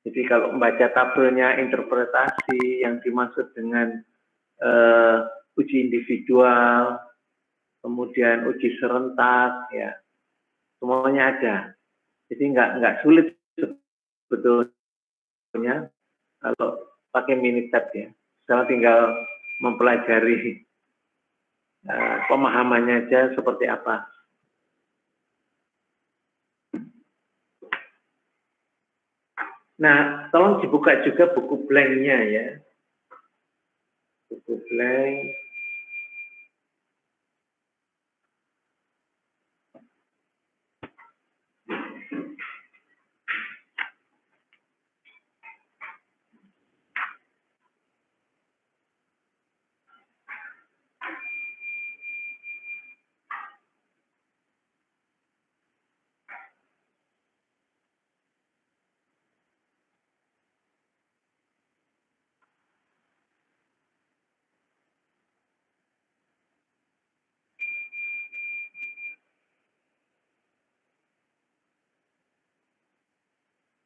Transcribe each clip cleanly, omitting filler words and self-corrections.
Jadi kalau membaca tabelnya interpretasi yang dimaksud dengan uji individual, kemudian uji serentak, ya semuanya ada. Jadi nggak sulit sebetulnya kalau pakai Minitab ya. Saya tinggal mempelajari pemahamannya aja seperti apa. Nah, tolong dibuka juga buku blanknya ya. Buku blank.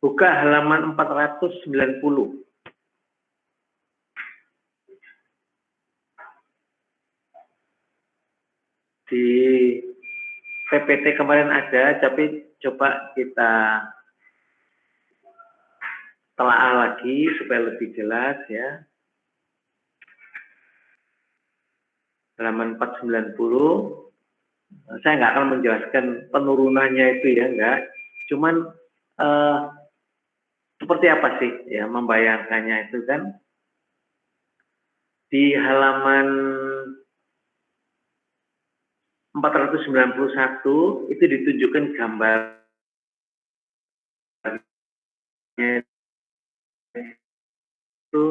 Buka halaman 490. Di PPT kemarin ada, tapi coba kita telaah lagi supaya lebih jelas ya. Halaman 490. Saya nggak akan menjelaskan penurunannya itu ya, enggak. Cuman seperti apa sih ya membayangkannya itu kan. Di halaman 491 itu ditunjukkan gambarnya itu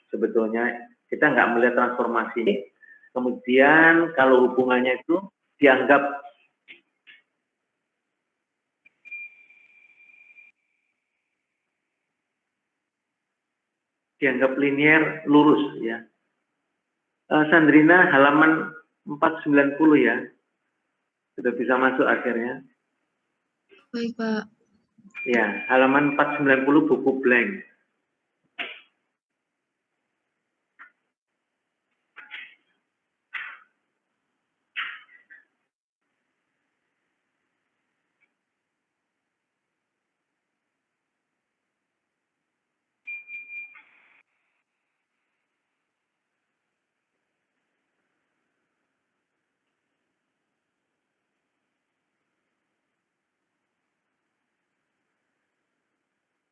sebetulnya kita nggak melihat transformasi. Kemudian kalau hubungannya itu dianggap linier lurus ya. Sandrina halaman 490 ya. Sudah bisa masuk akhirnya. Baik, Pak. Ya, halaman 490 buku blank.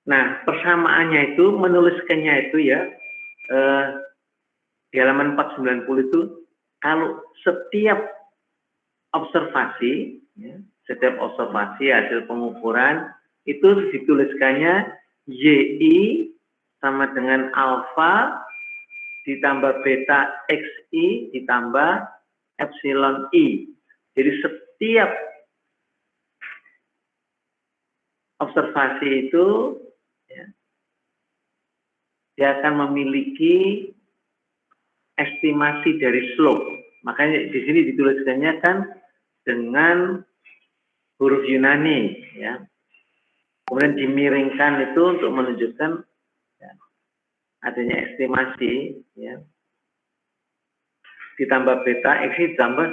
Nah, persamaannya itu, menuliskannya itu ya, di halaman 490 itu, kalau setiap observasi, ya, setiap observasi hasil pengukuran, itu dituliskannya YI sama dengan alfa ditambah beta XI ditambah epsilon I. Jadi setiap observasi itu ya, dia akan memiliki estimasi dari slope. Makanya di sini dituliskannya kan dengan huruf Yunani, ya. Kemudian dimiringkan itu untuk menunjukkan ya, adanya estimasi, ya. Ditambah beta, X ditambah,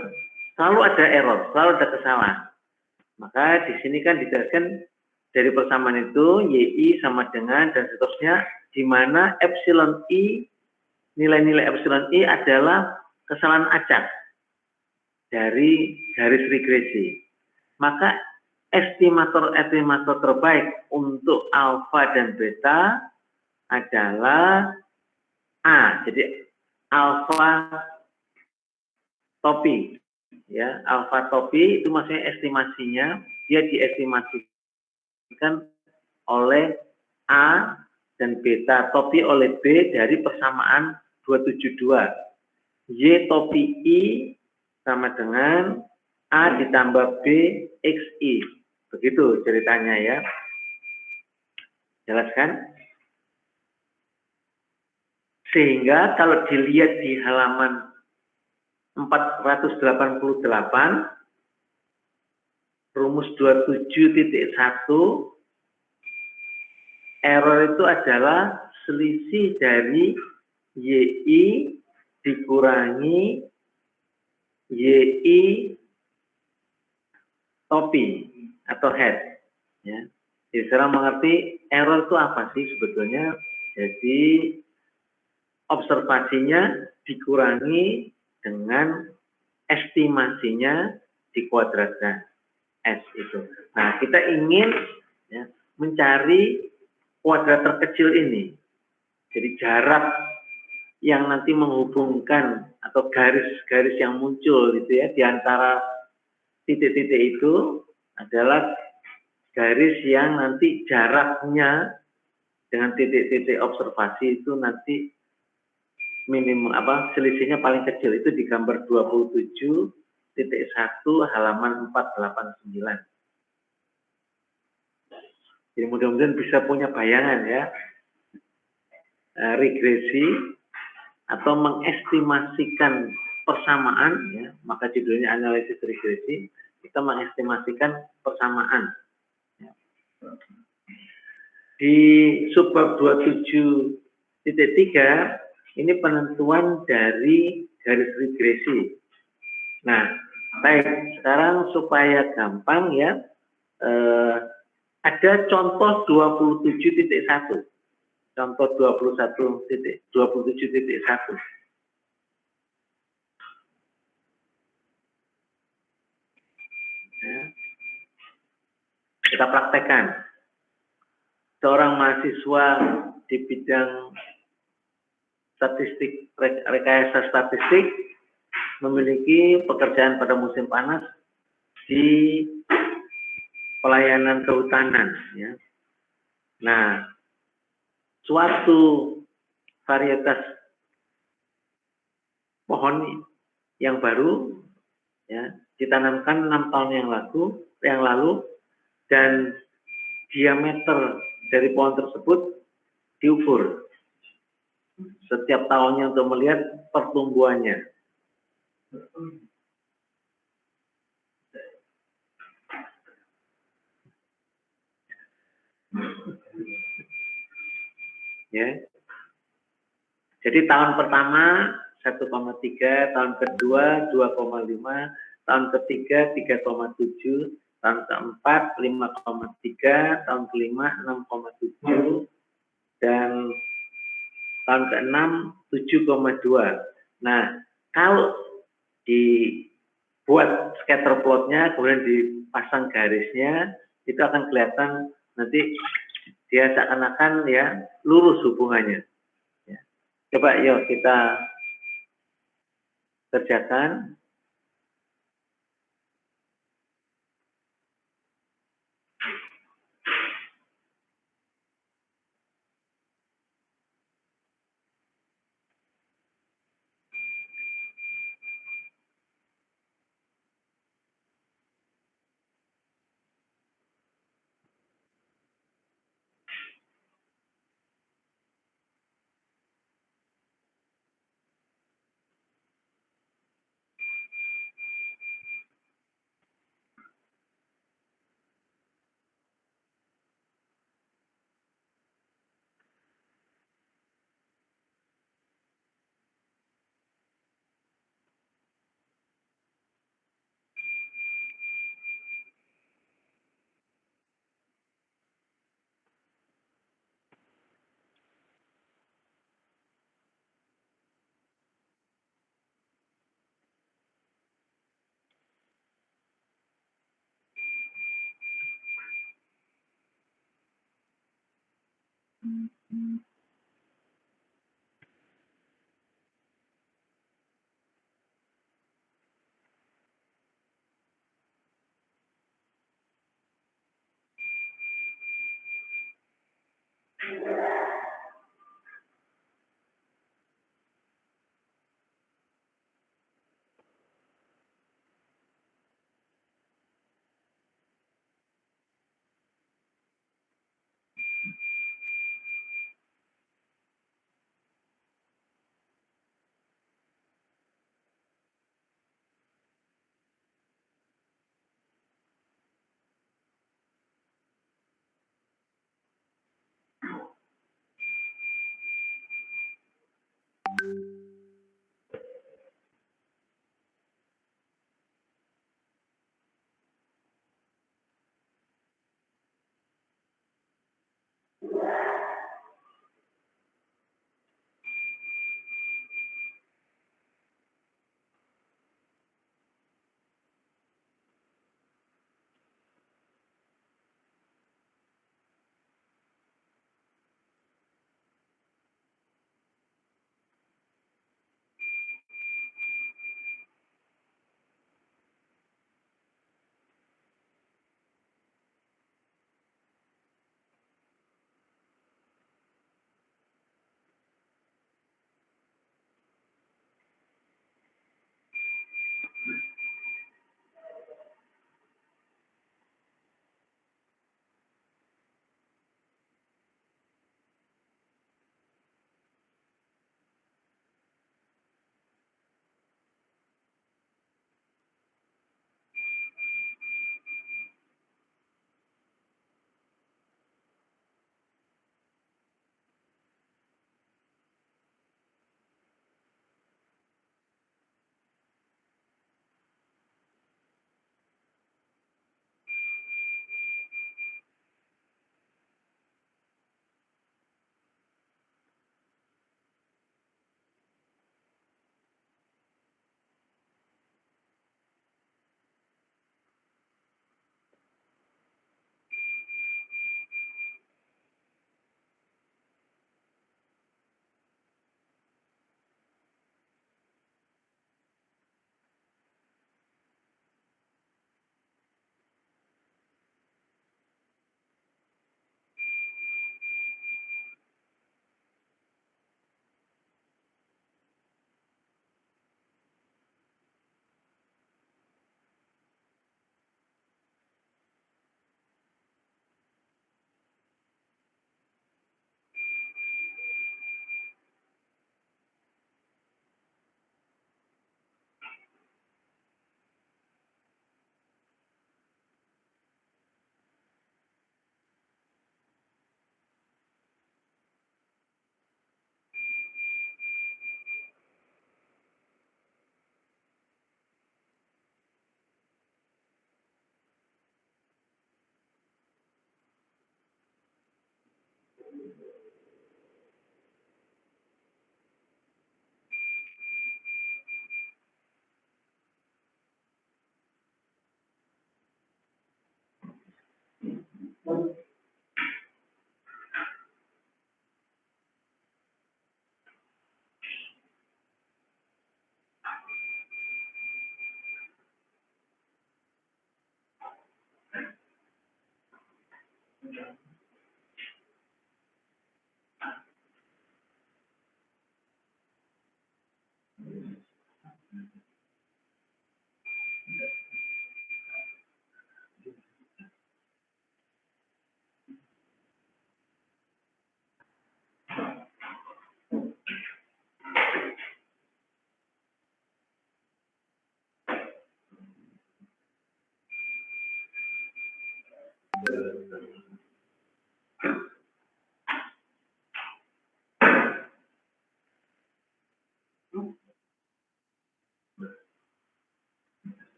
selalu ada error, selalu ada kesalahan. Maka di sini kan dijelaskan dari persamaan itu YI sama dengan dan seterusnya, di mana epsilon I, nilai-nilai epsilon I adalah kesalahan acak dari garis regresi. Maka estimator terbaik untuk alfa dan beta adalah A. Jadi alfa topi, ya, alfa topi itu maksudnya estimasinya dia diestimasikan oleh A dan beta topi oleh B dari persamaan 272. Y topi I sama dengan A ditambah B XI. Begitu ceritanya ya. Jelas kan? Sehingga kalau dilihat di halaman 488 rumus 27.1, error itu adalah selisih dari YI dikurangi YI topi atau head. Ya. Jadi sekarang mengerti error itu apa sih sebetulnya? Jadi observasinya dikurangi dengan estimasinya dikuadratkan. S itu. Nah, kita ingin ya, mencari kuadrat terkecil ini. Jadi jarak yang nanti menghubungkan atau garis-garis yang muncul gitu ya di antara titik-titik itu adalah garis yang nanti jaraknya dengan titik-titik observasi itu nanti minimum selisihnya paling kecil itu di gambar 27.1 halaman 489. Jadi mudah-mudahan bisa punya bayangan ya, regresi atau mengestimasikan persamaan ya, maka judulnya analisis regresi. Kita mengestimasikan persamaan ya. Di subbab 27.3 ini penentuan dari garis regresi. Nah, baik, sekarang supaya gampang ya, ada contoh 27.1. Contoh 27.1. Ya. Kita praktekkan. Seorang mahasiswa di bidang statistik, rekayasa statistik, memiliki pekerjaan pada musim panas di pelayanan kehutanan. Ya. Nah, suatu varietas pohon yang baru ya ditanamkan 6 tahun yang lalu dan diameter dari pohon tersebut diukur setiap tahunnya untuk melihat pertumbuhannya. Ya. Jadi tahun pertama 1,3, tahun kedua 2,5, tahun ketiga 3,7, tahun keempat 5,3, tahun kelima 6,7, dan tahun keenam 7,2. Nah, kalau dibuat scatter plotnya, kemudian dipasang garisnya, itu akan kelihatan nanti dia seakan-akan ya lurus hubungannya. Ya. Coba yuk kita kerjakan.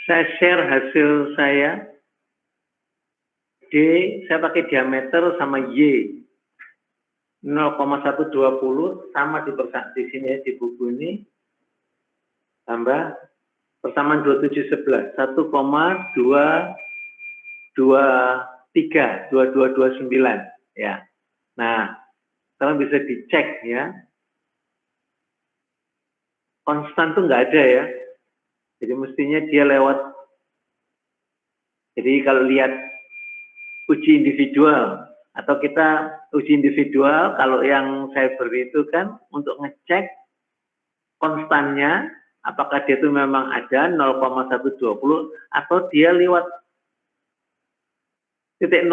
Saya share hasil saya. D, saya pakai diameter sama Y. 0,120 sama di sini ya, di buku ini. Tambah persamaan 2711. 1,229 ya. Nah, sekarang bisa dicek ya. Konstan tuh nggak ada ya. Jadi mestinya dia lewat. Jadi kalau lihat uji individual atau kita uji individual, kalau yang saya beri itu kan untuk ngecek konstannya, apakah dia itu memang ada 0,120 atau dia lewat titik 00.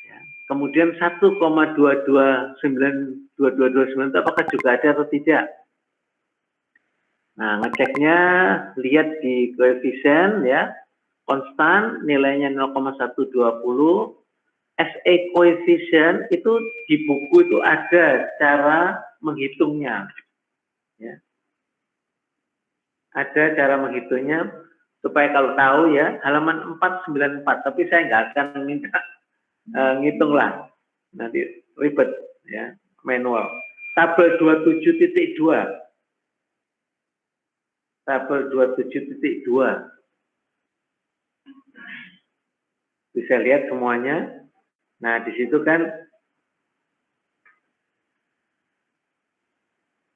Ya. Kemudian 1,229 itu apakah juga ada atau tidak? Nah, ngeceknya lihat di koefisien ya, konstan nilainya 0,120. SA koefisien itu di buku itu ada cara menghitungnya. Ya. Ada cara menghitungnya supaya kalau tahu ya, halaman 494, tapi saya nggak akan minta ngitung lah. Nanti ribet ya, manual. Tabel 27.2. Tabel 27.2. Bisa lihat semuanya. Nah, di situ kan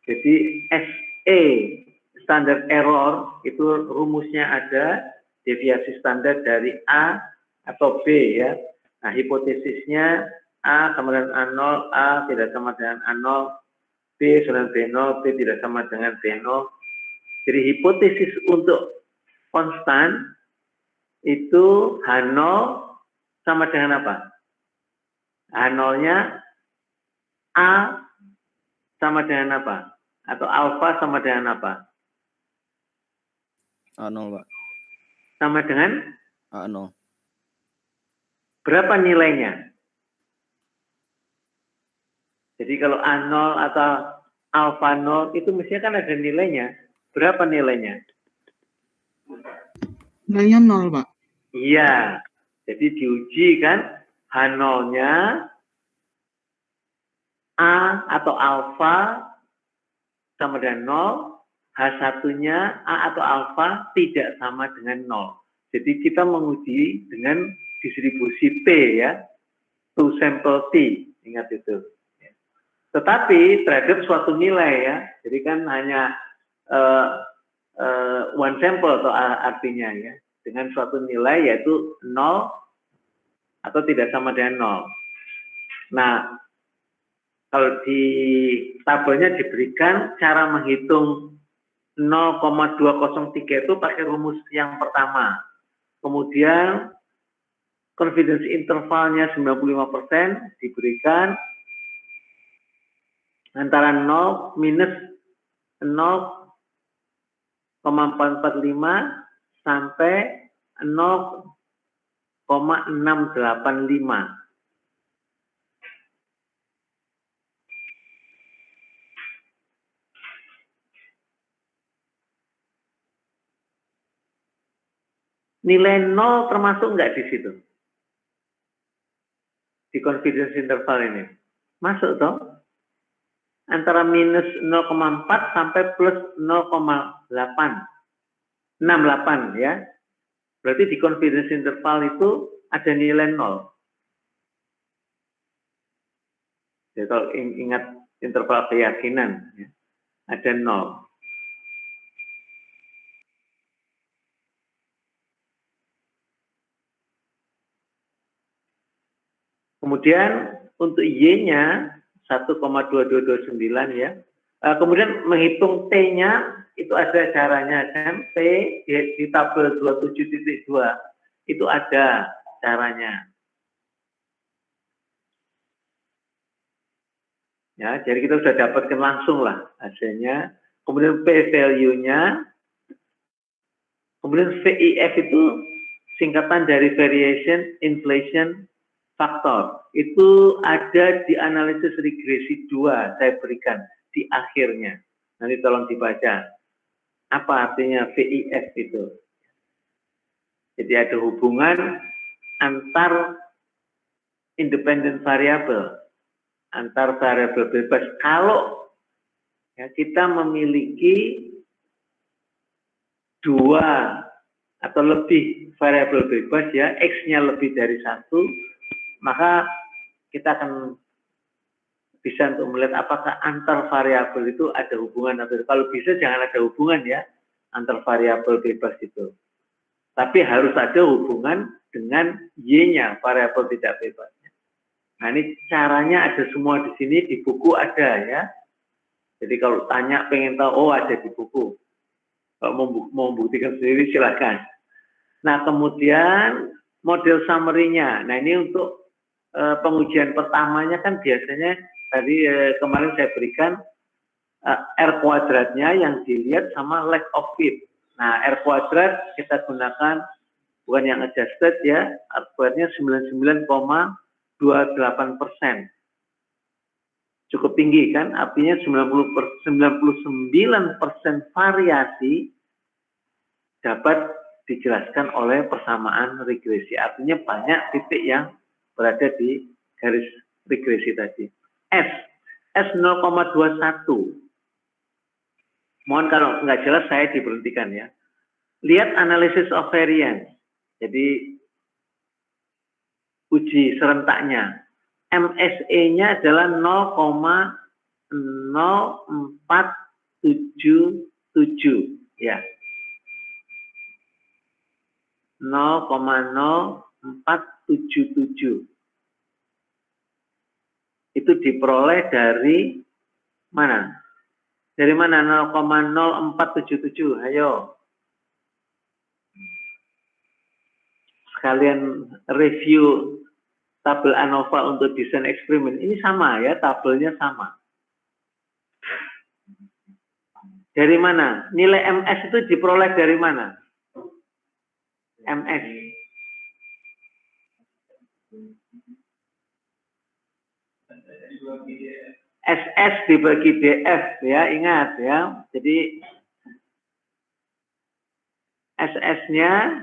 jadi SA standard error itu rumusnya ada deviasi standar dari A atau B ya. Nah, hipotesisnya A sama dengan A0, A tidak sama dengan A0, B sama dengan B0, B tidak sama dengan B0. Jadi hipotesis untuk konstan itu H0 sama dengan apa? H0-nya A sama dengan apa? Atau alfa sama dengan apa? A0, Pak. Sama dengan? A0. Berapa nilainya? Jadi kalau A0 atau alfa 0 itu mestinya kan ada nilainya. Berapa nilainya? Nilainya 0, Pak. Iya. Jadi diuji kan H0-nya A atau alfa sama dengan 0, H1-nya A atau alfa tidak sama dengan 0. Jadi kita menguji dengan distribusi P ya, two sample T, ingat itu. Tetapi terhadap suatu nilai ya, jadi kan hanya one sample atau artinya ya, dengan suatu nilai yaitu 0 atau tidak sama dengan 0. Nah, kalau di tabelnya diberikan cara menghitung 0,203 itu pakai rumus yang pertama. Kemudian confidence intervalnya 95% diberikan antara 0 minus 0,445 sampai 0,685. Nilai 0 termasuk nggak di situ? Di confidence interval ini. Masuk toh? Antara minus 0,4 sampai plus 0,68 ya. Berarti di confidence interval itu ada nilai 0. Jadi kalau ingat interval keyakinan ya, ada 0. Kemudian untuk Y-nya 1,2229 ya. Kemudian menghitung T-nya itu ada caranya kan, T di tabel 27.2 itu ada caranya. Ya, jadi kita sudah dapatkan langsung lah hasilnya. Kemudian P value-nya, kemudian VIF itu singkatan dari variation inflation factor. Itu ada di analisis regresi 2 saya berikan di akhirnya. Nanti tolong dibaca. Apa artinya VIF itu? Jadi ada hubungan antar independent variable, antar variabel bebas. Kalau ya, kita memiliki 2 atau lebih variabel bebas ya, X-nya lebih dari 1, maka kita akan bisa untuk melihat apakah antar variabel itu ada hubungan atau kalau bisa jangan ada hubungan ya antar variabel bebas itu. Tapi harus ada hubungan dengan Y-nya, variabel tidak bebasnya. Nah ini caranya ada semua di sini, di buku ada ya. Jadi kalau tanya pengen tahu, oh ada di buku. Kalau mau membuktikan sendiri silakan. Nah kemudian model summary-nya. Nah ini untuk pengujian pertamanya kan biasanya tadi kemarin saya berikan R kuadratnya yang dilihat sama lack of fit. Nah R kuadrat kita gunakan bukan yang adjusted ya, R kuadratnya 99,28%. Cukup tinggi kan, artinya 99% variasi dapat dijelaskan oleh persamaan regresi. Artinya banyak titik yang berada di garis regresi tadi. S 0,21. Mohon kalau nggak jelas saya diberhentikan ya. Lihat analysis of variance. Jadi uji serentaknya. MSE-nya adalah 0,0477 ya. 0,0477. Itu diperoleh dari mana? Dari mana 0,0477? Ayo. Sekalian review tabel ANOVA untuk desain eksperimen. Ini sama ya, tabelnya sama. Dari mana? Nilai MS itu diperoleh dari mana? MS. SS dibagi DF ya, ingat ya. Jadi SS-nya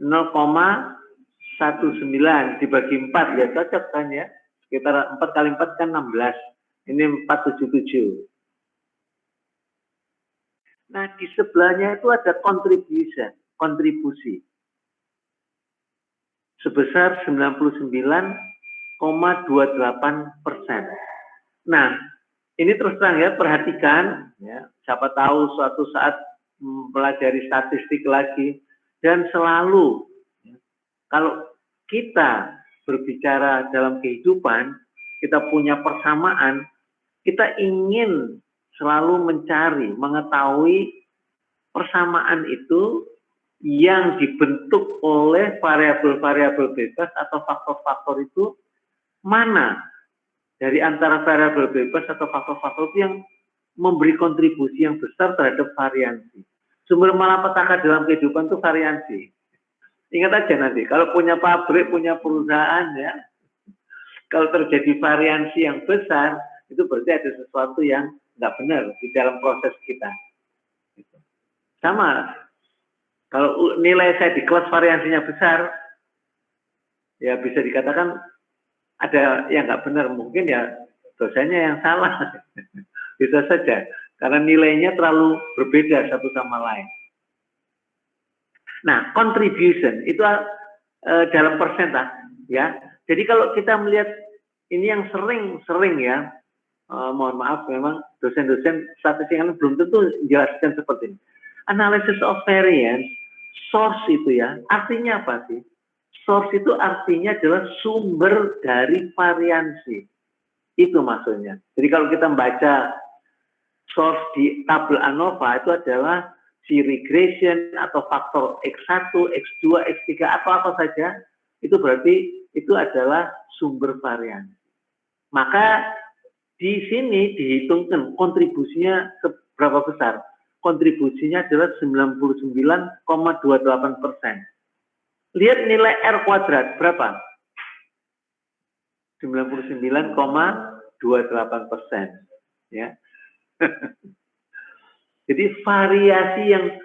0,19 dibagi 4 ya cocok kan ya. Sekitar 4 kali 4 kan 16. Ini 477. Nah, di sebelahnya itu ada kontribusi sebesar 99,28%. Nah, ini terus terang ya, perhatikan ya, siapa tahu suatu saat mempelajari statistik lagi dan selalu ya, kalau kita berbicara dalam kehidupan, kita punya persamaan, kita ingin selalu mencari, mengetahui persamaan itu yang dibentuk oleh variabel-variabel bebas atau faktor-faktor itu mana dari antara variabel bebas atau faktor-faktor itu yang memberi kontribusi yang besar terhadap variansi. Sumber malapetaka dalam kehidupan itu variansi. Ingat aja nanti, kalau punya pabrik, punya perusahaan ya, kalau terjadi variansi yang besar, itu berarti ada sesuatu yang nggak benar di dalam proses kita. Sama, kalau nilai saya di kelas variansinya besar, ya bisa dikatakan ada yang nggak benar, mungkin ya dosennya yang salah. Bisa saja, karena nilainya terlalu berbeda satu sama lain. Nah, contribution itu dalam persentase, ya. Jadi kalau kita melihat ini yang sering ya, mohon maaf memang dosen-dosen statistik belum tentu menjelaskan seperti ini. Analysis of variance, source itu ya, artinya apa sih? Source itu artinya adalah sumber dari variansi. Itu maksudnya. Jadi kalau kita membaca source di tabel ANOVA itu adalah si regression atau faktor X1, X2, X3 atau apa saja, itu berarti itu adalah sumber variansi. Maka di sini dihitungkan kontribusinya seberapa besar. Kontribusinya adalah 99,28%. Lihat nilai R kuadrat berapa? 99,28%. Ya. Jadi variasi yang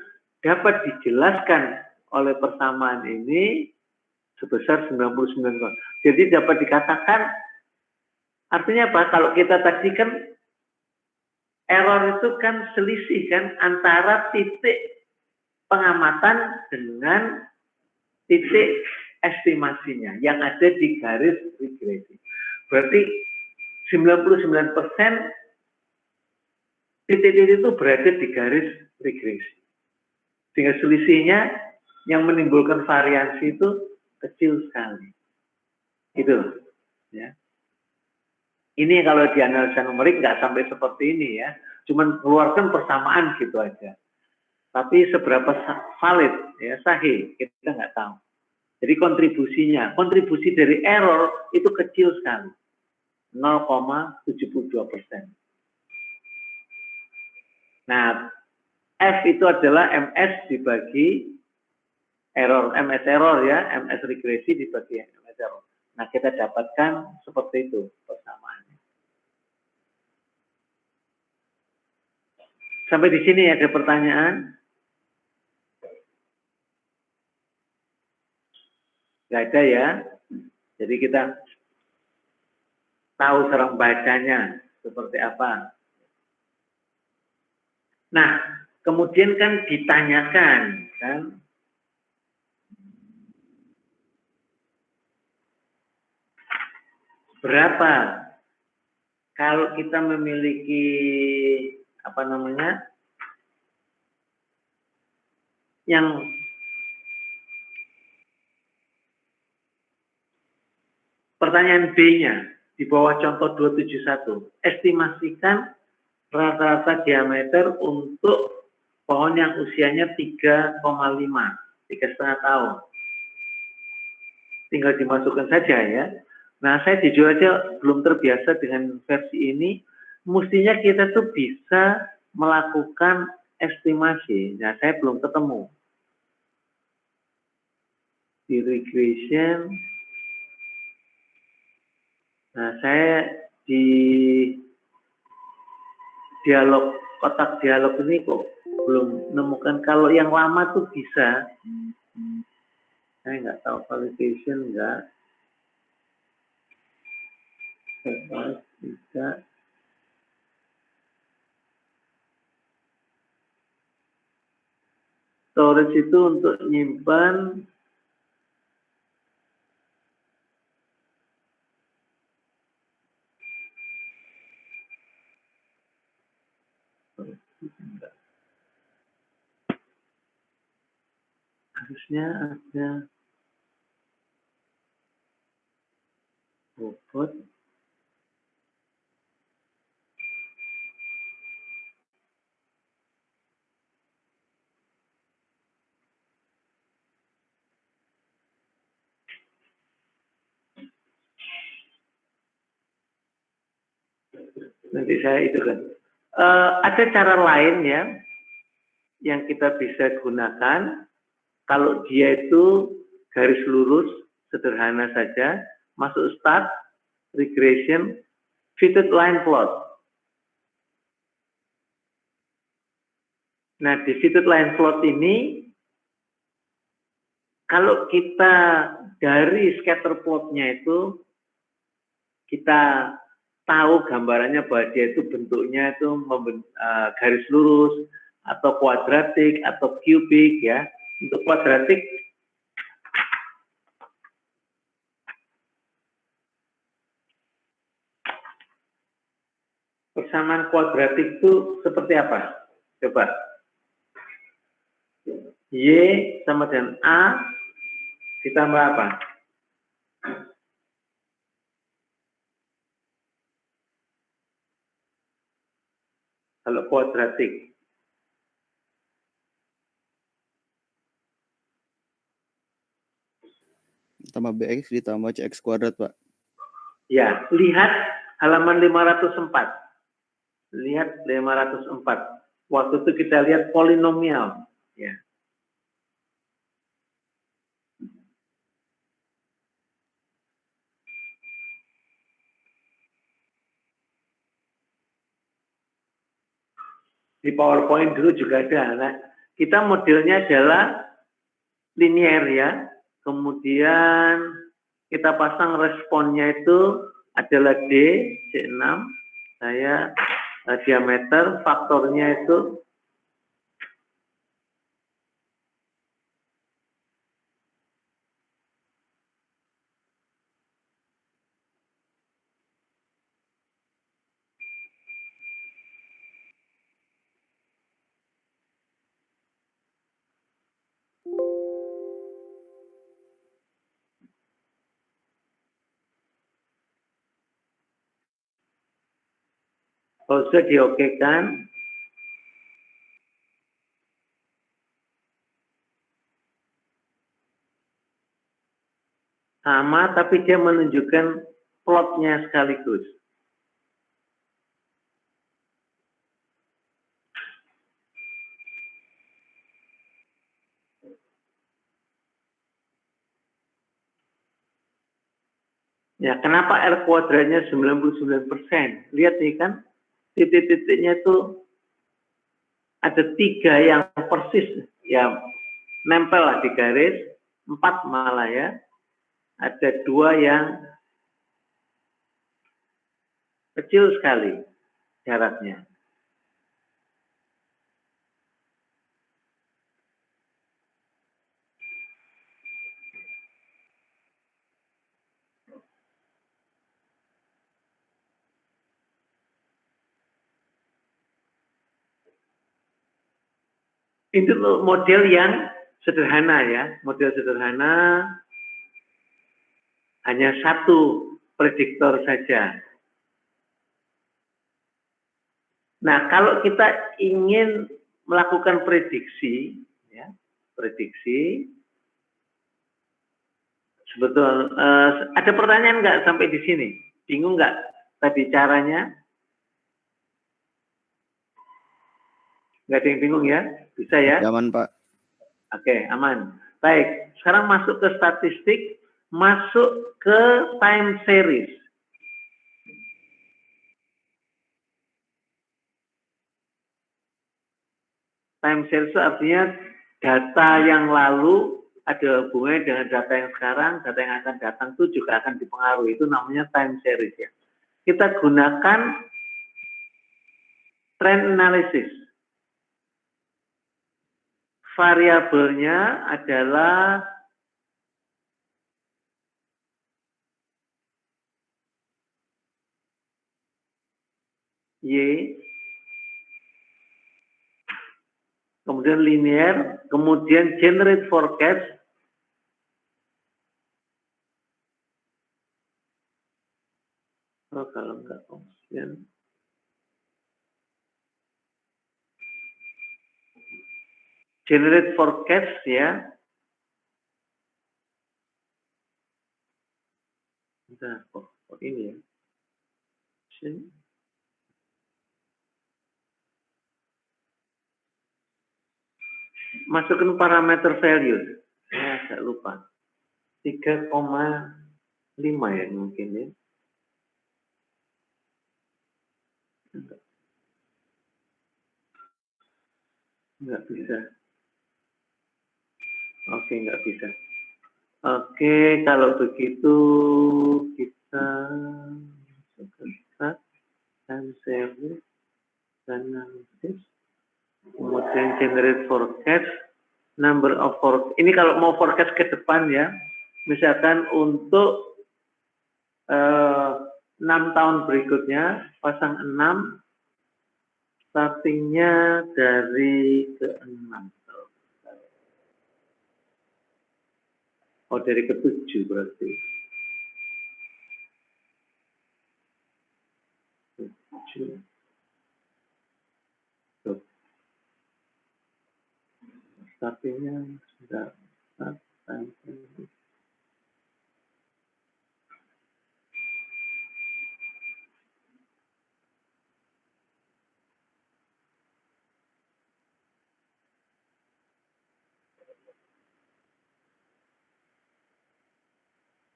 dapat dijelaskan oleh persamaan ini sebesar 99. Jadi dapat dikatakan artinya apa? Kalau kita tadi kan error itu kan selisih kan antara titik pengamatan dengan titik estimasinya yang ada di garis regresi. Berarti 99% titik-titik itu berada di garis regresi. Sehingga selisihnya yang menimbulkan variansi itu kecil sekali. Itu ya. Ini kalau di analisa numerik nggak sampai seperti ini ya. Cuman keluarkan persamaan gitu aja. Tapi seberapa valid ya sahih kita nggak tahu. Jadi kontribusi dari error itu kecil sekali. 0,72%. Nah, F itu adalah MS dibagi error, MS error ya, MS regresi dibagi MS error. Nah, kita dapatkan seperti itu persamaannya. Sampai di sini ada pertanyaan? Nggak ada ya. Jadi kita tahu cara bacanya seperti apa. Nah, kemudian kan ditanyakan kan, berapa kalau kita memiliki apa namanya yang pertanyaan B-nya di bawah contoh 271, estimasikan rata-rata diameter untuk pohon yang usianya 3,5 tahun. Tinggal dimasukkan saja ya. Nah, saya jujur aja belum terbiasa dengan versi ini. Mestinya kita tuh bisa melakukan estimasi. Nah, saya belum ketemu. Di regression. Nah, saya di dialog, kotak dialog ini kok belum menemukan. Kalau yang lama tuh bisa. Saya nggak tahu validation enggak. Bisa. Storage itu untuk nyimpan harusnya ada bobot. Nanti saya itu kan. Ada cara lain ya yang kita bisa gunakan. Kalau dia itu garis lurus, sederhana saja, masuk start, regression, fitted line plot. Nah, di fitted line plot ini, kalau kita dari scatter plotnya itu, kita tahu gambarannya bahwa dia itu bentuknya itu garis lurus, atau kuadratik, atau kubik ya. Untuk kuadratik, persamaan kuadratik itu seperti apa? Coba. Y sama dengan A Ditambah apa? Kalau kuadratik. Tambah BX ditambah CX kuadrat, Pak. Ya, lihat halaman 504. Lihat 504. Waktu itu kita lihat polinomial. Ya. Di PowerPoint dulu juga ada. Nah, kita modelnya adalah linear ya. Kemudian kita pasang responnya itu adalah D, C6. Saya diameter, faktornya itu bisa diokekan. Sama, tapi dia menunjukkan plotnya sekaligus. Ya, kenapa R kuadratnya 99%? Lihat nih kan, titik-titiknya itu ada 3 yang persis, ya nempel lah di garis, 4 malah ya. Ada 2 yang kecil sekali jaraknya. Itu model yang sederhana ya, model sederhana hanya satu prediktor saja. Nah, kalau kita ingin melakukan prediksi, ya, prediksi, ada pertanyaan nggak sampai di sini? Bingung nggak tadi caranya? Nggak ada yang bingung ya? Bisa ya? Aman, Pak. Oke, aman. Baik, sekarang masuk ke statistik, masuk ke time series. Time series itu artinya data yang lalu ada hubungannya dengan data yang sekarang, data yang akan datang itu juga akan dipengaruhi. Itu namanya time series ya. Kita gunakan trend analysis. Variabelnya adalah Y, kemudian linear, kemudian generate forecast, kalau enggak kemudian generate forecast ya. Nah, ini ya. Sini. Masukkan parameter value. Saya agak lupa. 3,5 ya mungkin ya. Enggak bisa. Oke, enggak bisa. Oke, kalau begitu kita masukkan time series, analysis, kemudian generate forecast, number of forecast. Ini kalau mau forecast ke depan ya, misalkan untuk 6 tahun berikutnya, pasang 6, startingnya dari ke 6. Oh, dari ke-7 berarti. 7. Tuh. Startingnya sudah start time.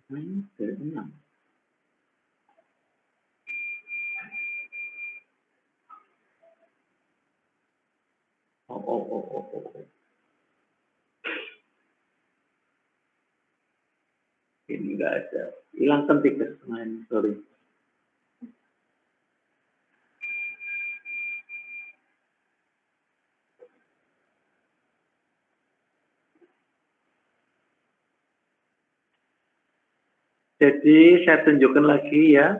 Ini dari 6. Oh. Ini enggak ada. Hilangkan 3,5, sorry. Jadi saya tunjukkan lagi ya.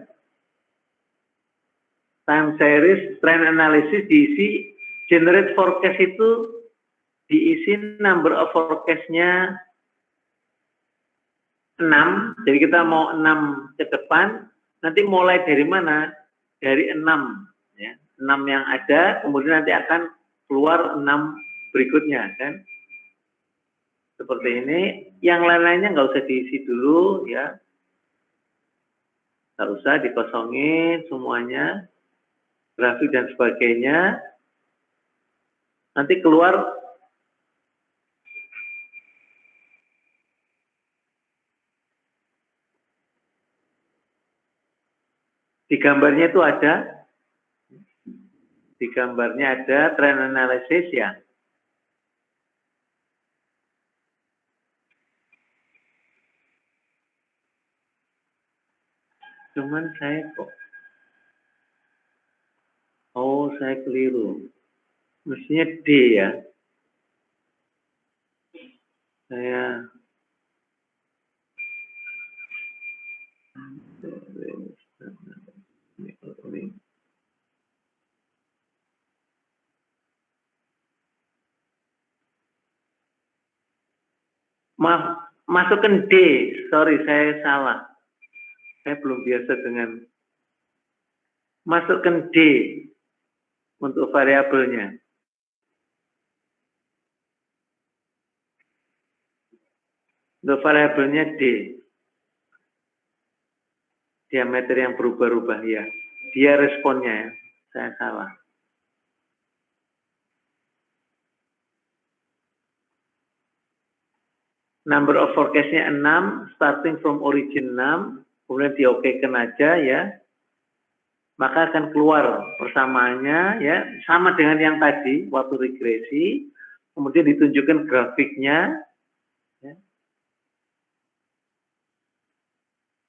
Time series trend analysis diisi, generate forecast itu diisi number of forecast-nya 6. Jadi kita mau 6 ke depan, nanti mulai dari mana? Dari 6. Ya. 6 yang ada, kemudian nanti akan keluar 6 berikutnya, kan? Seperti ini. Yang lain-lainnya nggak usah diisi dulu, ya. Nggak usah dikosongin semuanya, grafik dan sebagainya. Nanti keluar di gambarnya itu ada, di gambarnya ada trend analysis ya. Cuman saya kok, oh saya keliru. Mestinya D ya. Saya maaf, masukkan D. Sorry, saya salah. Saya belum biasa dengan masukkan D untuk variabelnya. Untuk variabelnya D. Diameter yang berubah-ubah ya. Dia responnya ya. Saya salah. Number of forecast-nya 6, starting from origin 6, kemudian di-okekan aja ya. Maka akan keluar persamaannya ya, sama dengan yang tadi waktu regresi, kemudian ditunjukkan grafiknya. Ya.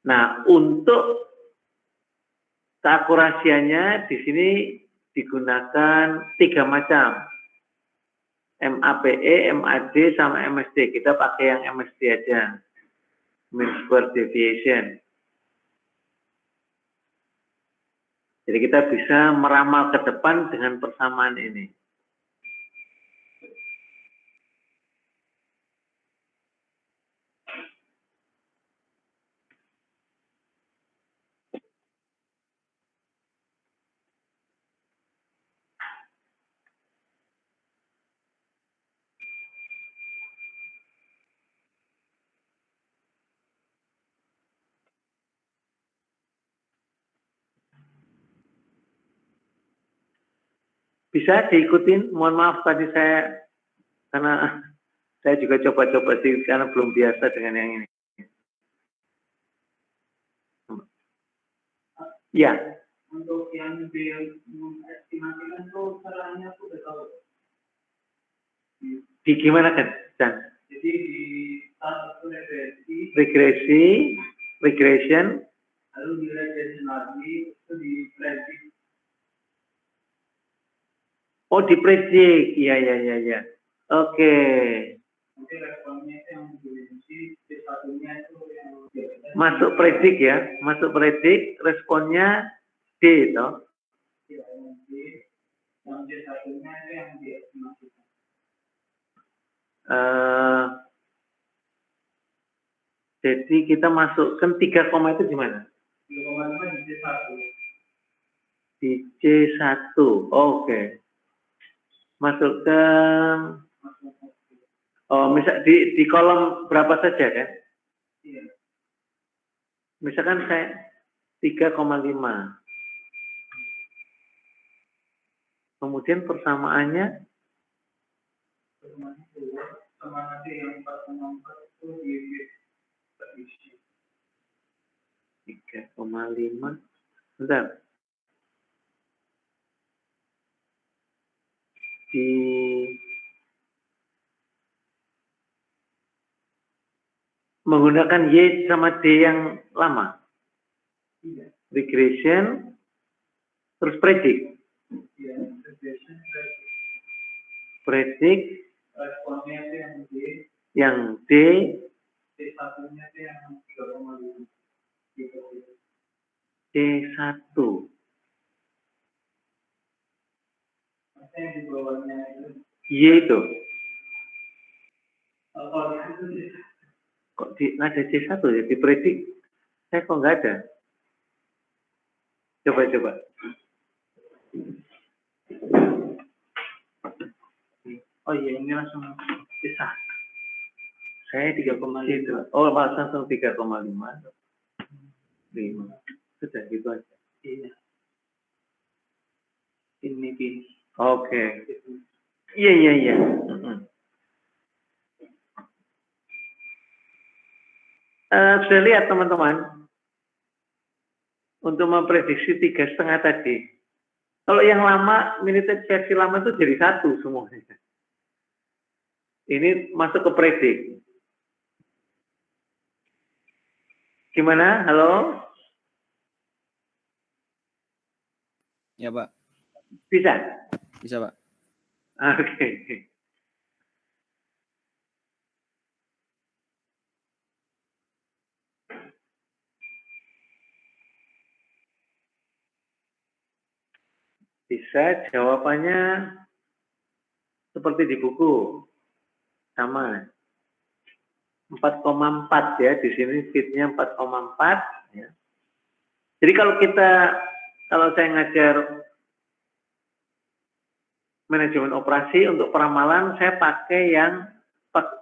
Nah, untuk keakurasiannya di sini digunakan 3 macam. MAPE, MAD, sama MSD. Kita pakai yang MSD aja. Mean Square Deviation. Jadi kita bisa meramal ke depan dengan persamaan ini. Bisa diikutin, mohon maaf tadi karena saya juga coba-coba sih, karena belum biasa dengan yang ini. Ya. Untuk yang mengestimasikan itu caranya aku udah tahu. Di gimana kan, Dan? Jadi di satu regression, lalu di regression lagi, itu di prediksi. Oh, dipredik, iya. Oke. Nanti responnya itu yang dimensi, satunya itu yang masuk predik ya, masuk predik, responnya D toh. Yang D satunya itu yang diestimasikan. Jadi kita masukkan 3 koma itu di mana? 3,5 di C1. Di C1. Oke. Masukkan. Oh, misal di kolom berapa saja kan? Iya. Misalkan saya 3,5. Kemudian persamaannya Sama nanti yang 4,4 itu diisi. 3,5. Bentar. Menggunakan Y sama D yang lama. Iya. Regression, terus predict. Iya, regression Predict, responnya itu yang D, yang D, C1-nya itu yang 3,5. D1. Maksudnya yang di bawahnya itu. Y itu. Kalau itu sih. Kok nggak ada C1 ya? Di predict. Saya kok nggak ada. Coba. Oh iya, ini langsung bisa. Saya 3,5. Oh, langsung 3,5. 5. Sudah gitu aja. Iya. Ini. Oke. Iya. Sudah lihat teman-teman. Untuk memprediksi 3,5 tadi. Kalau yang lama, Minitab versi lama itu jadi 1 semuanya. Ini masuk ke predict. Gimana? Halo? Ya, Pak. Bisa? Bisa, Pak. Oke. Bisa, jawabannya seperti di buku. Sama. 4,4 ya, di sini fitnya 4,4 ya. Jadi kalau saya ngajar manajemen operasi untuk peramalan, saya pakai yang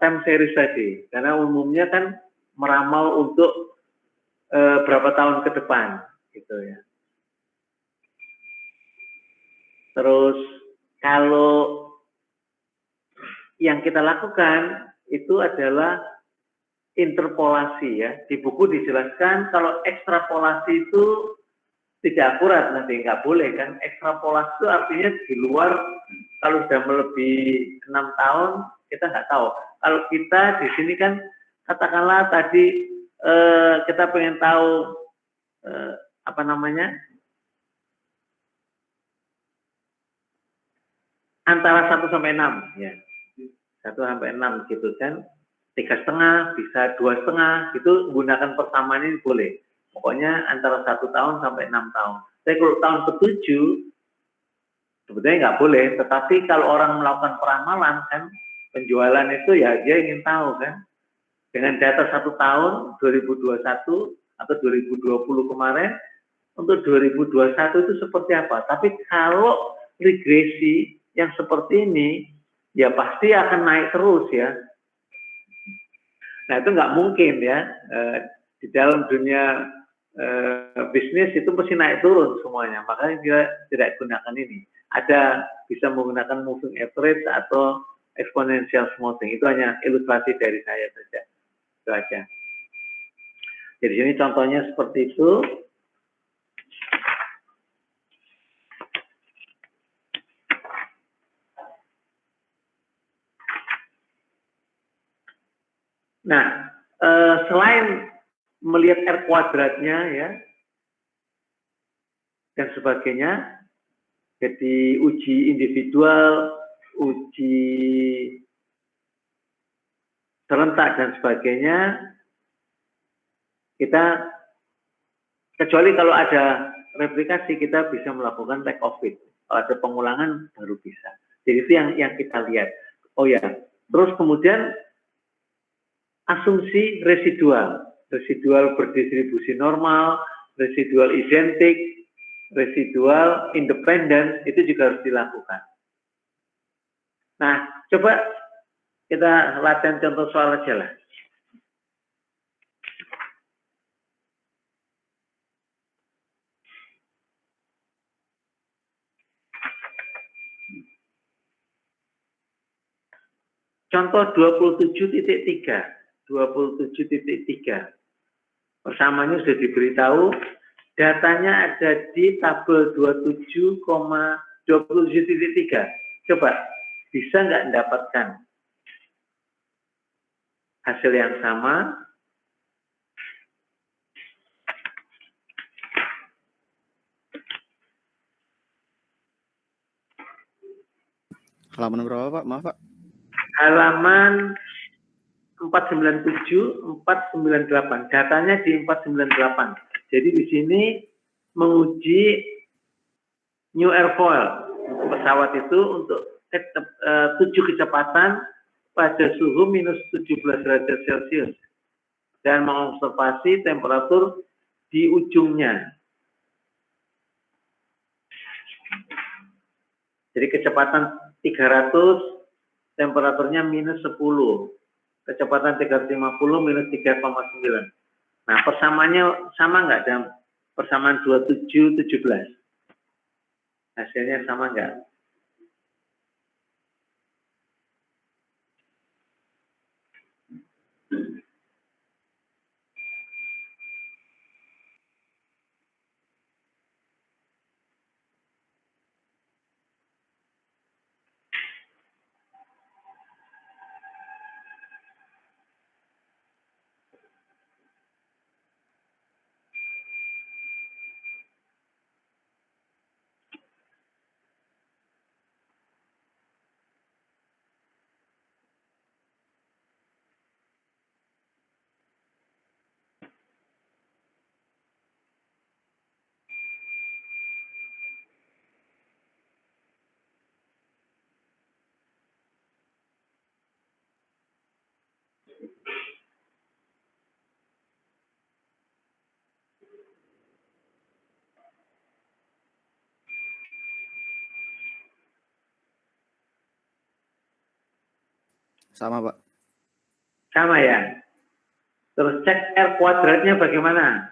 time series tadi, karena umumnya kan meramal untuk berapa tahun ke depan, gitu ya. Terus kalau yang kita lakukan itu adalah interpolasi ya. Di buku dijelaskan kalau ekstrapolasi itu tidak akurat, nanti nggak boleh kan. Ekstrapolasi itu artinya di luar, kalau sudah melebihi 6 tahun kita nggak tahu. Kalau kita di sini kan katakanlah tadi kita pengen tahu apa namanya, antara 1 sampai 6 ya. 1 sampai 6 gitu kan. 3,5 bisa 2,5 gitu, gunakan persamaan ini boleh. Pokoknya antara 1 tahun sampai 6 tahun. Tapi kalau tahun ke-7 sebetulnya nggak boleh. Tetapi kalau orang melakukan peramalan kan, penjualan itu ya dia ingin tahu kan. Dengan data 1 tahun 2021 atau 2020 kemarin, untuk 2021 itu seperti apa. Tapi kalau regresi yang seperti ini, ya pasti akan naik terus ya. Nah itu nggak mungkin ya, di dalam dunia bisnis itu mesti naik turun semuanya, makanya kita tidak gunakan ini. Ada bisa menggunakan moving average atau exponential smoothing, itu hanya ilustrasi dari saya saja, itu aja. Jadi sini contohnya seperti itu. Nah, selain melihat R kuadratnya ya dan sebagainya, jadi uji individual, uji serentak dan sebagainya, kita kecuali kalau ada replikasi kita bisa melakukan take off it. Kalau ada pengulangan baru bisa. Jadi itu yang kita lihat. Oh ya, terus kemudian asumsi residual. residual berdistribusi normal, residual identik, residual independen, itu juga harus dilakukan. Nah, coba kita latihan contoh soal aja lah. Contoh 27.3. 27.3. Persamaannya sudah diberitahu. Datanya ada di tabel 27,27.3. Coba, bisa nggak mendapatkan hasil yang sama? Halaman berapa, Pak? Maaf, Pak. Halaman 497, 498. Datanya di 498. Jadi di sini menguji new airfoil pesawat itu untuk 7 kecepatan pada suhu minus 17 derajat Celcius dan mengobservasi temperatur di ujungnya. Jadi kecepatan 300, temperaturnya minus 10. Kecepatan 350 minus 3,9. Nah, persamaannya sama nggak dengan persamaan 27-17? Hasilnya sama nggak? Sama, Pak. Sama ya. Terus cek R kuadratnya bagaimana?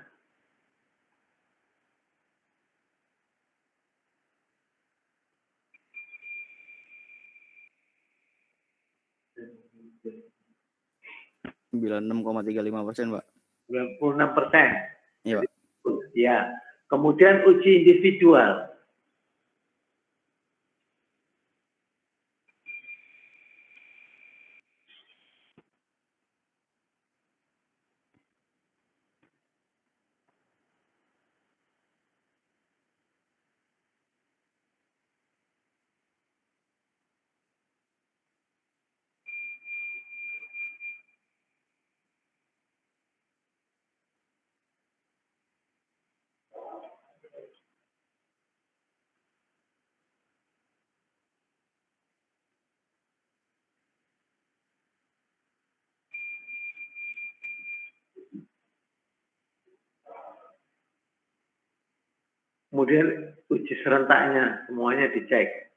Sembilan 96,35%, Pak. 96%. Iya, Pak. Ya. Kemudian uji individual. Kemudian uji serentaknya, semuanya dicek.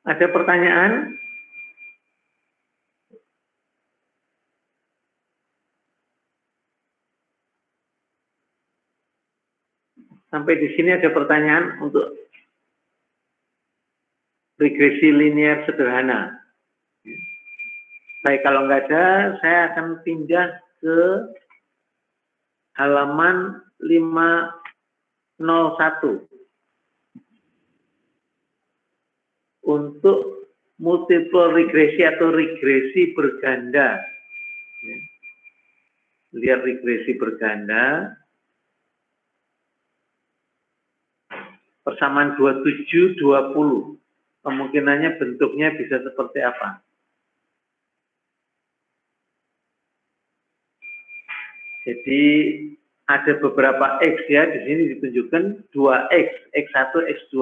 Ada pertanyaan? Sampai di sini ada pertanyaan untuk regresi linear sederhana. Baik, kalau nggak ada, saya akan pindah ke halaman 501 untuk multiple regresi atau regresi berganda. Lihat regresi berganda. Persamaan 27, 20. Kemungkinannya bentuknya bisa seperti apa? Jadi ada beberapa X ya, di sini ditunjukkan 2X, X1, X2.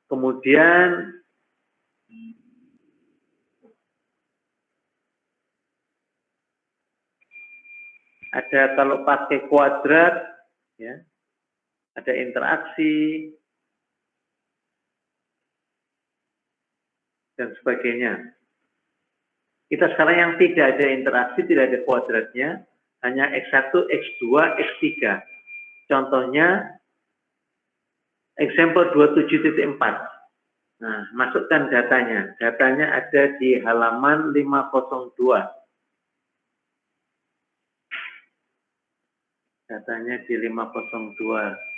Kemudian ada kalau pakai kuadrat, ya, ada interaksi dan sebagainya. Kita sekarang yang tidak ada interaksi, tidak ada kuadratnya, hanya X1, X2, X3. Contohnya, example 27.4. Nah, masukkan datanya. Datanya ada di halaman 502. Datanya di 502.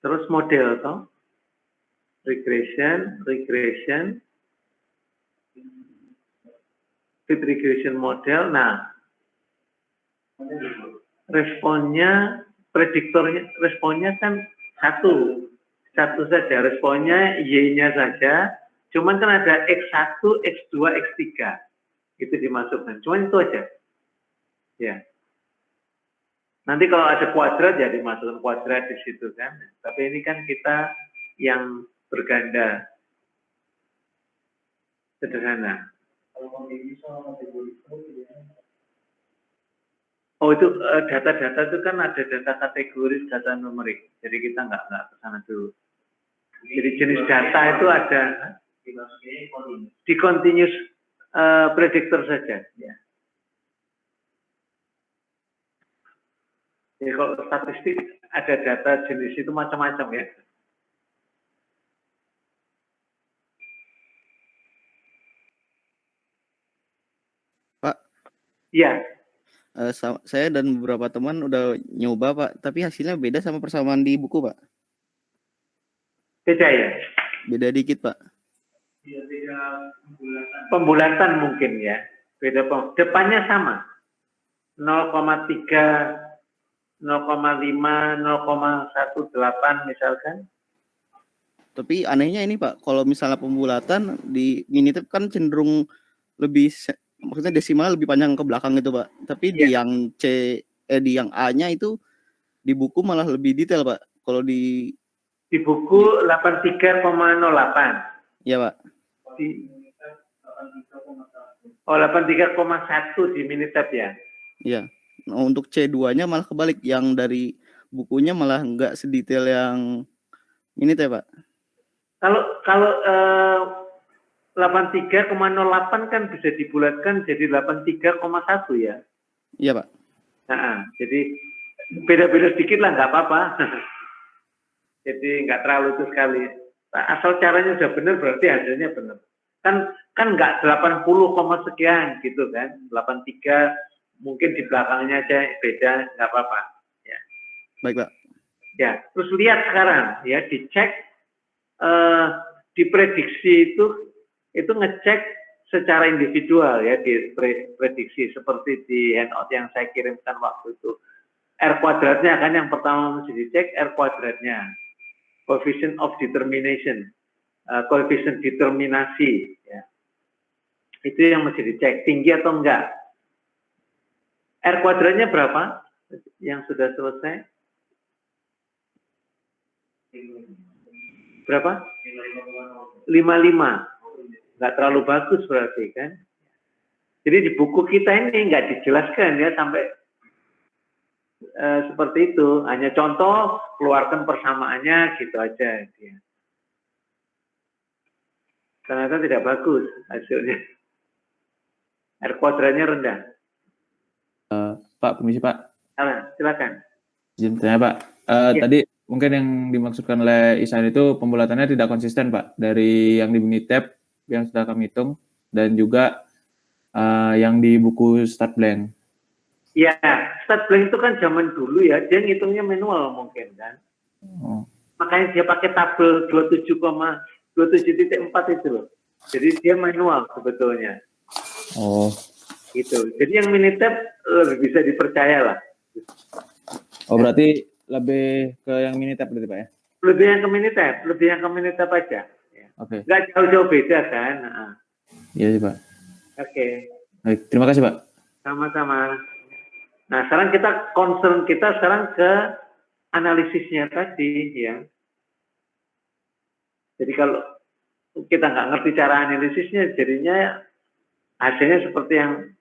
terus model toh, regression, fit regression model. Nah, responnya, responnya kan satu saja, responnya Y-nya saja, cuman kan ada X1, X2, X3, itu dimasukkan, cuman itu aja, ya. Nanti kalau ada kuadrat ya dimasukkan kuadrat di situ kan, tapi ini kan kita yang berganda, sederhana. Oh itu data-data itu kan ada data kategoris, data numerik. Jadi kita nggak ke sana dulu. Jadi jenis data itu ada di continuous predictor saja. Ya. Jadi kalau statistik ada data jenis itu macam-macam ya. Pak. Iya. Saya dan beberapa teman udah nyoba Pak, tapi hasilnya beda sama persamaan di buku Pak. Beda ya? Beda dikit Pak. Iya, beda pembulatan mungkin ya. Beda depannya sama. 0,3, 0,5, 0,18 misalkan. Tapi anehnya ini Pak, kalau misalnya pembulatan di Minitab kan cenderung lebih, maksudnya desimal lebih panjang ke belakang gitu Pak. Tapi di yang di yang A-nya itu di buku malah lebih detail Pak. Kalau di buku 83,08. Iya Pak. Oh 83,1 di Minitab ya. Iya. Nah, untuk C2-nya malah kebalik, yang dari bukunya malah nggak sedetail yang Minitab Pak. Kalau 83,08 kan bisa dibulatkan jadi 83,1 ya. Iya Pak. Nah, jadi beda-beda sedikit lah nggak apa-apa. Jadi nggak terlalu itu sekali. Asal caranya sudah benar berarti hasilnya benar. Kan nggak 80, sekian gitu kan. 83 mungkin di belakangnya aja beda, nggak apa-apa. Ya. Baik Pak. Ya, terus lihat sekarang ya, dicek diprediksi itu ngecek secara individual ya, diprediksi seperti di handout yang saya kirimkan waktu itu. R kuadratnya kan yang pertama mesti dicek, R kuadratnya, coefficient of determination, coefficient determinasi ya. Itu yang mesti dicek, tinggi atau enggak. R kuadratnya berapa yang sudah selesai? Berapa? 55. Nggak terlalu bagus berarti kan. Jadi di buku kita ini nggak dijelaskan ya sampai seperti itu. Hanya contoh, keluarkan persamaannya gitu aja. Ya. Ternyata tidak bagus hasilnya. R kuadratnya rendah. Pak, permisi Pak. Silakan. Izin bertanya Pak. Tadi mungkin yang dimaksudkan oleh Ihsan itu pembulatannya tidak konsisten Pak, dari yang di Minitab yang sudah kami hitung dan juga yang di buku Start Blank. Ya, Start Blank itu kan zaman dulu ya, dia ngitungnya manual mungkin kan. Oh. Makanya dia pakai tabel 27,27.4 itu loh. Jadi dia manual sebetulnya. Oh. Gitu. Jadi yang Minitab lebih bisa dipercaya lah. Oh, berarti lebih ke yang Minitab berarti Pak ya? Lebih yang ke Minitab aja. Ya. Oke. Nggak jauh-jauh beda kan. Iya sih Pak. Oke. Baik, terima kasih Pak. Sama-sama. Nah, sekarang concern kita sekarang ke analisisnya tadi ya. Jadi kalau kita nggak ngerti cara analisisnya, jadinya hasilnya seperti yang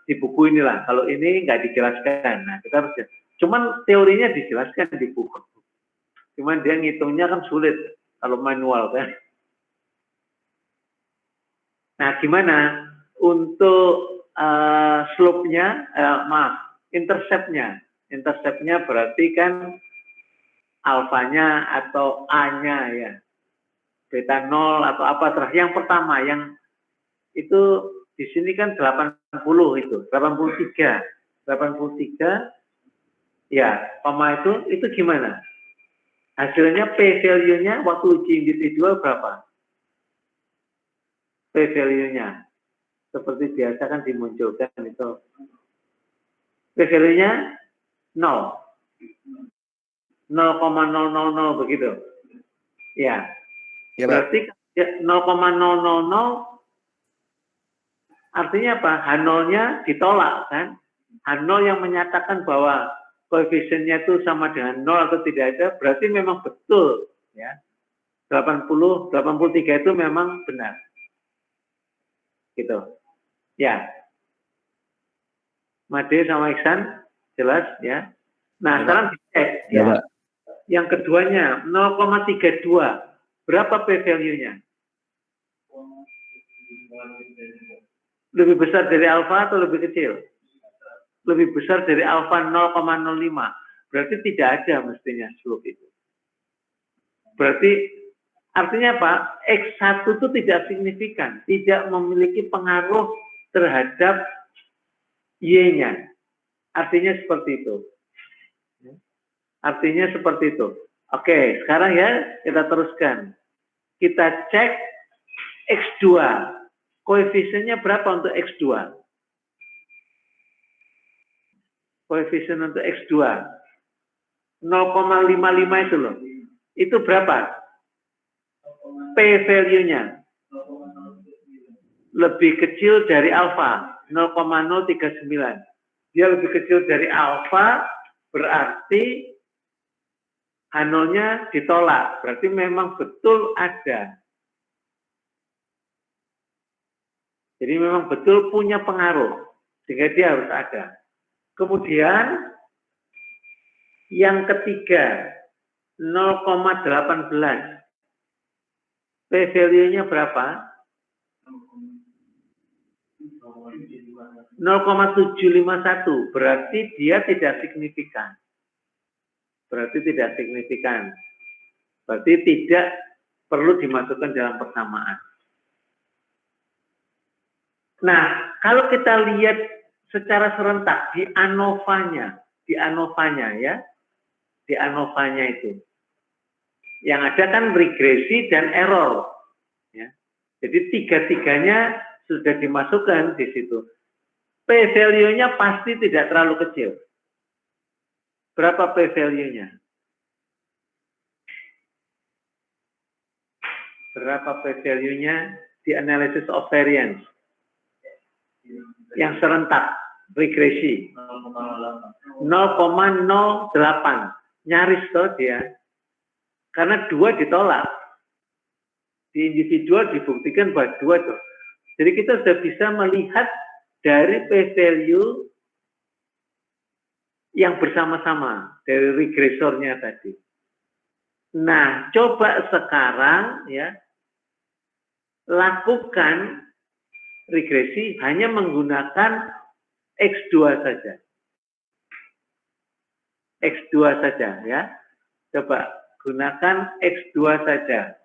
di buku inilah. Kalau ini nggak dijelaskan. Nah, kita harus. Cuman teorinya dijelaskan di buku. Cuman dia ngitungnya kan sulit kalau manual kan. Nah, gimana untuk slope-nya, intercept-nya. Intercept-nya berarti kan alfanya atau A-nya ya. Beta 0 atau apa terus. Yang pertama yang itu di sini kan 80 itu, 83 ya, koma itu gimana? Hasilnya p-value-nya waktu uji individual berapa? P-value-nya. Seperti biasa kan dimunculkan itu. P-value-nya 0. 0,000 begitu. Ya. Ya, Pak. Berarti 0,000 artinya apa? H0-nya ditolak kan? H0 yang menyatakan bahwa koefisiennya itu sama dengan 0 atau tidak ada, berarti memang betul ya. 83 itu memang benar. Gitu. Ya. Made sama Iksan jelas ya. Nah, sekarang dicek ya. Pak. Yang keduanya 0,32. Berapa p-value-nya? Lebih besar dari alfa atau lebih kecil? Lebih besar dari alfa 0,05. Berarti tidak ada mestinya slope itu. Berarti artinya apa? X1 itu tidak signifikan, tidak memiliki pengaruh terhadap Y-nya. Artinya seperti itu. Artinya seperti itu. Oke, sekarang ya kita teruskan. Kita cek X2. Koefisiennya berapa untuk X2? Koefisien untuk X2. 0,55 itu loh. Itu berapa? P-value-nya. Lebih kecil dari alfa. 0,039. Dia lebih kecil dari alfa, berarti H0-nya ditolak. Berarti memang betul ada. Jadi memang betul punya pengaruh. Sehingga dia harus ada. Kemudian yang ketiga 0,18. P-value-nya berapa? 0,751. Berarti dia tidak signifikan. Berarti tidak signifikan. Berarti tidak perlu dimasukkan dalam persamaan. Nah, kalau kita lihat secara serentak di ANOVA-nya ya, di ANOVA-nya itu, yang ada kan regresi dan error, ya. Jadi tiga-tiganya sudah dimasukkan di situ. P-value-nya pasti tidak terlalu kecil. Berapa P-value-nya? Berapa P-value-nya di analysis of variance? Yang serentak, regresi. 0,08. Nyaris toh dia. Karena 2 ditolak. Di individual dibuktikan bahwa 2 tuh. Jadi kita sudah bisa melihat dari p-value yang bersama-sama dari regresornya tadi. Nah, coba sekarang ya lakukan regresi hanya menggunakan X2 saja. X2 saja ya. Coba gunakan X2 saja.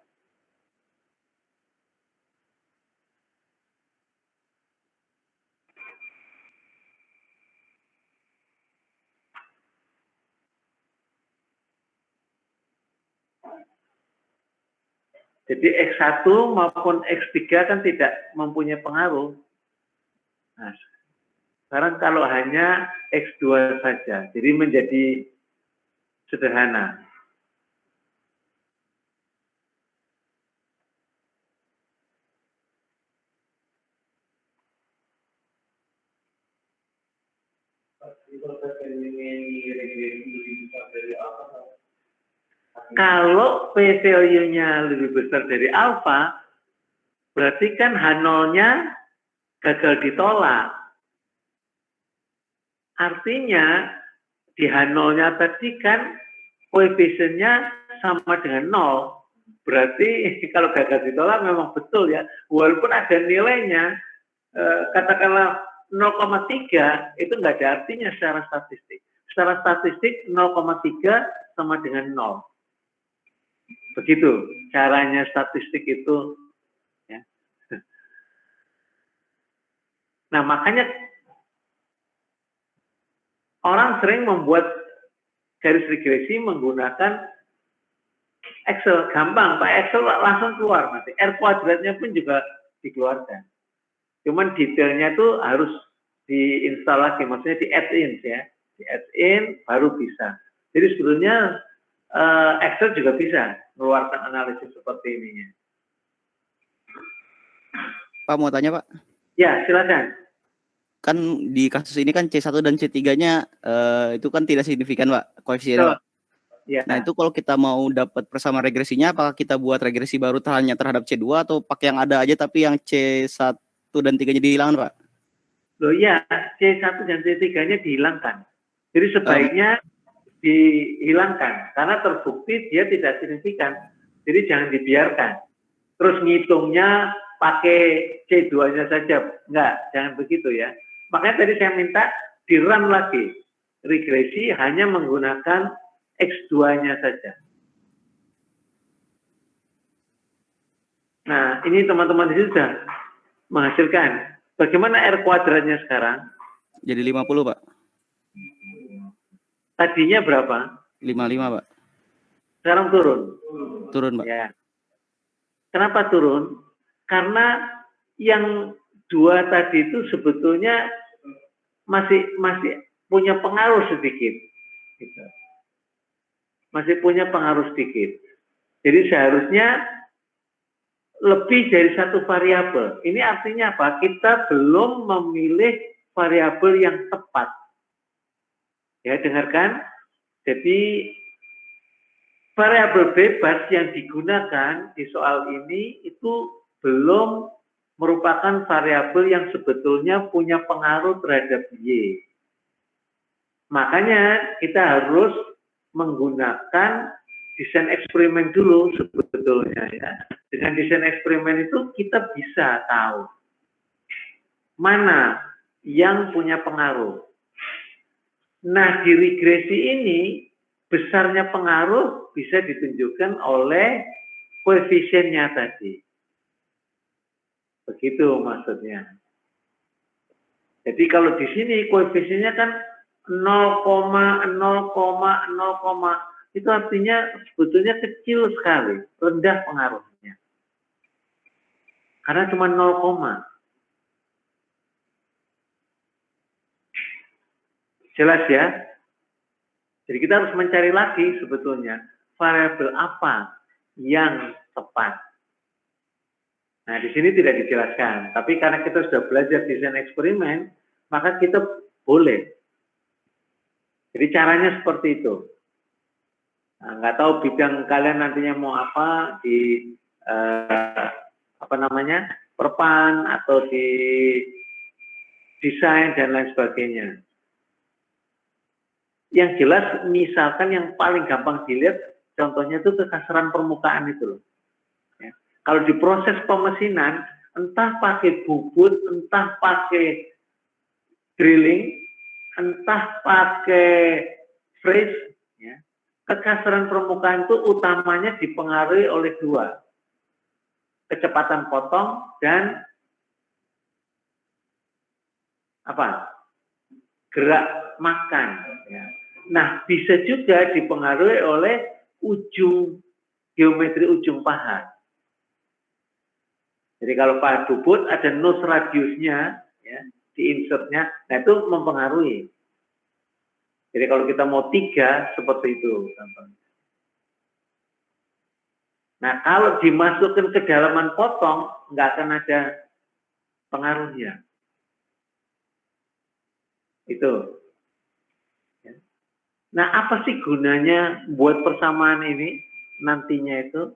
Jadi X1 maupun X3 kan tidak mempunyai pengaruh. Nah, sekarang kalau hanya X2 saja, jadi menjadi sederhana. Kalau p-value-nya lebih besar dari alfa, berarti kan H0-nya gagal ditolak. Artinya, di H0-nya tadi kan koefisiennya sama dengan 0. Berarti kalau gagal ditolak memang betul ya. Walaupun ada nilainya, katakanlah 0,3, itu nggak ada artinya secara statistik. Secara statistik 0,3 sama dengan 0. Begitu caranya statistik itu. Ya. Nah, makanya orang sering membuat garis regresi menggunakan Excel gampang, Pak Excel langsung keluar nanti. R kuadratnya pun juga dikeluarkan. Cuman detailnya tuh harus diinstal lagi, maksudnya di add-in ya. Di add-in baru bisa. Jadi sebetulnya Excel juga bisa mengeluarkan analisis seperti ini. Pak mau tanya Pak, Ya, silakan. kan di kasus ini kan C1 dan C3-nya itu kan tidak signifikan Pak, koefisiennya Pak. Ya. Nah itu kalau kita mau dapat persamaan regresinya, apakah kita buat regresi baru hanya terhadap C2 atau pakai yang ada aja tapi yang C1 dan 3-nya dihilangkan Pak? Loh ya, C1 dan C3-nya dihilangkan. Jadi sebaiknya dihilangkan karena terbukti dia tidak signifikan. Jadi jangan dibiarkan. Terus ngitungnya pakai C2-nya saja. Enggak, jangan begitu ya. Makanya tadi saya minta di-run lagi. Regresi hanya menggunakan X2-nya saja. Nah, ini teman-teman di sini sudah menghasilkan. Bagaimana R kuadratnya sekarang? Jadi 50 Pak. Tadinya berapa? 55 Pak. Sekarang turun. Turun Pak. Ya. Kenapa turun? Karena yang dua tadi itu sebetulnya masih punya pengaruh sedikit. Gitu. Masih punya pengaruh sedikit. Jadi seharusnya lebih dari satu variabel. Ini artinya apa? Kita belum memilih variabel yang tepat. Ya, dengarkan. Jadi variabel bebas yang digunakan di soal ini itu belum merupakan variabel yang sebetulnya punya pengaruh terhadap Y. Makanya kita harus menggunakan desain eksperimen dulu sebetulnya ya. Dengan desain eksperimen itu kita bisa tahu mana yang punya pengaruh. Nah, di regresi ini besarnya pengaruh bisa ditunjukkan oleh koefisiennya tadi. Begitu maksudnya. Jadi kalau di sini koefisiennya kan 0,0,0, itu artinya sebetulnya kecil sekali, rendah pengaruhnya. Karena cuma 0, jelas ya? Jadi kita harus mencari lagi sebetulnya variabel apa yang tepat. Nah, di sini tidak dijelaskan, tapi karena kita sudah belajar desain eksperimen, maka kita boleh. Jadi caranya seperti itu. Nah, nggak tahu bidang kalian nantinya mau apa di perpan atau di desain dan lain sebagainya. Yang jelas, misalkan yang paling gampang dilihat, contohnya itu kekasaran permukaan itu loh. Ya. Kalau di proses pemesinan, entah pakai bubut, entah pakai drilling, entah pakai freeze, ya, kekasaran permukaan itu utamanya dipengaruhi oleh dua, kecepatan potong dan gerak makan. Ya. Nah, bisa juga dipengaruhi oleh geometri ujung pahat. Jadi kalau pahat bubut ada nose radiusnya, ya, di insertnya, nah itu mempengaruhi. Jadi kalau kita mau 3 seperti itu. Nah, kalau dimasukkan ke dalaman potong, nggak akan ada pengaruhnya. Itu. Nah, apa sih gunanya buat persamaan ini nantinya itu?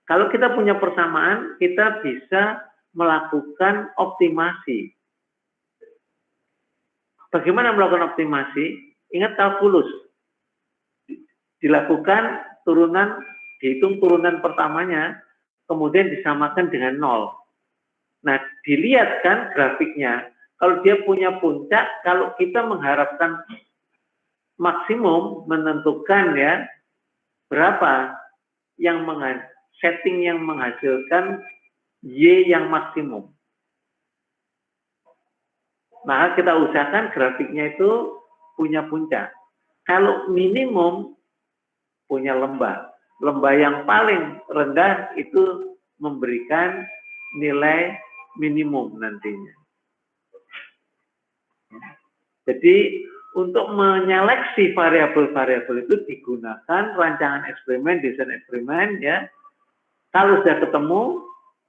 Kalau kita punya persamaan, kita bisa melakukan optimasi. Bagaimana melakukan optimasi? Ingat kalkulus. Dilakukan dihitung turunan pertamanya, kemudian disamakan dengan 0. Nah, dilihat kan grafiknya. Kalau dia punya puncak, kalau kita mengharapkan maksimum, menentukan ya berapa yang setting yang menghasilkan Y yang maksimum. Maka kita usahakan grafiknya itu punya puncak. Kalau minimum punya lembah. lembah yang paling rendah itu memberikan nilai minimum nantinya. Jadi untuk menyeleksi variabel-variabel itu digunakan rancangan eksperimen, desain eksperimen ya. Kalau sudah ketemu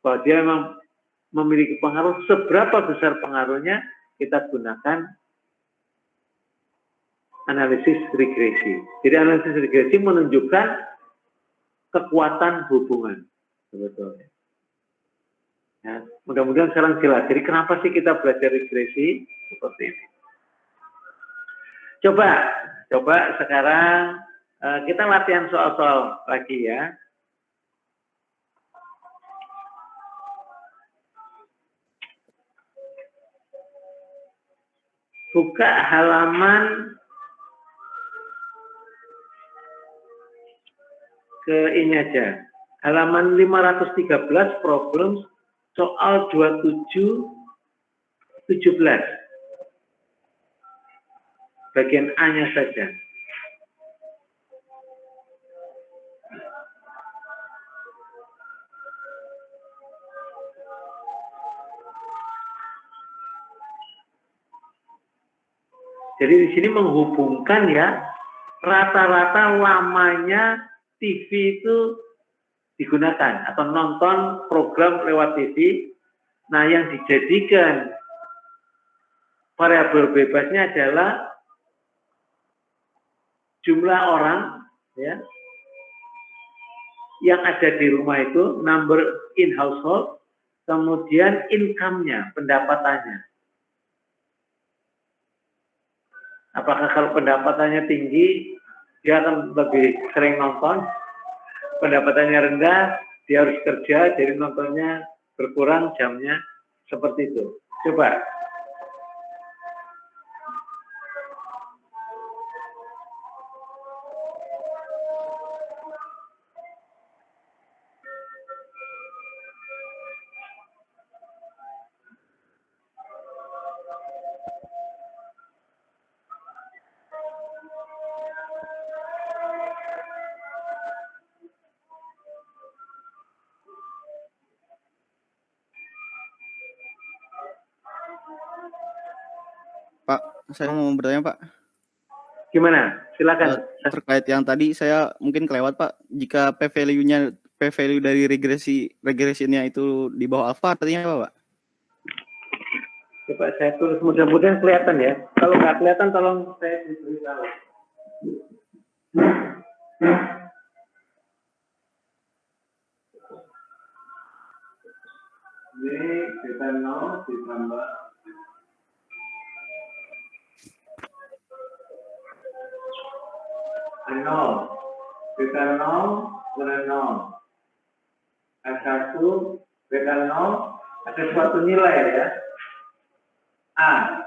bahwa dia memang memiliki pengaruh, seberapa besar pengaruhnya, kita gunakan analisis regresi. Jadi analisis regresi menunjukkan kekuatan hubungan sebetulnya. Ya, mudah-mudahan sekarang jelas. Jadi kenapa sih kita belajar regresi seperti ini? Coba sekarang kita latihan soal-soal lagi ya. Buka halaman ke ini aja. Halaman 513 problem soal 27-17. Bagian A-nya saja. Jadi di sini menghubungkan ya, rata-rata lamanya TV itu digunakan atau nonton program lewat TV. Nah, yang dijadikan variabel bebasnya adalah jumlah orang ya yang ada di rumah itu, number in household, kemudian income-nya, pendapatannya. Apakah kalau pendapatannya tinggi, dia akan lebih sering nonton? Pendapatannya rendah, dia harus kerja, jadi nontonnya berkurang jamnya, seperti itu. Coba. Pak, saya mau bertanya Pak. Gimana? Silakan. Terkait yang tadi saya mungkin kelewat Pak. Jika p-value dari regresinya itu di bawah alfa, artinya apa Pak? Coba saya tulis, mudah-mudahan kelihatan ya. Kalau nggak kelihatan, tolong saya beritahu. Ini kita 0 ditambah nol, beta 0 kurang 0, A1, beta 0, ada suatu nilai ya, A.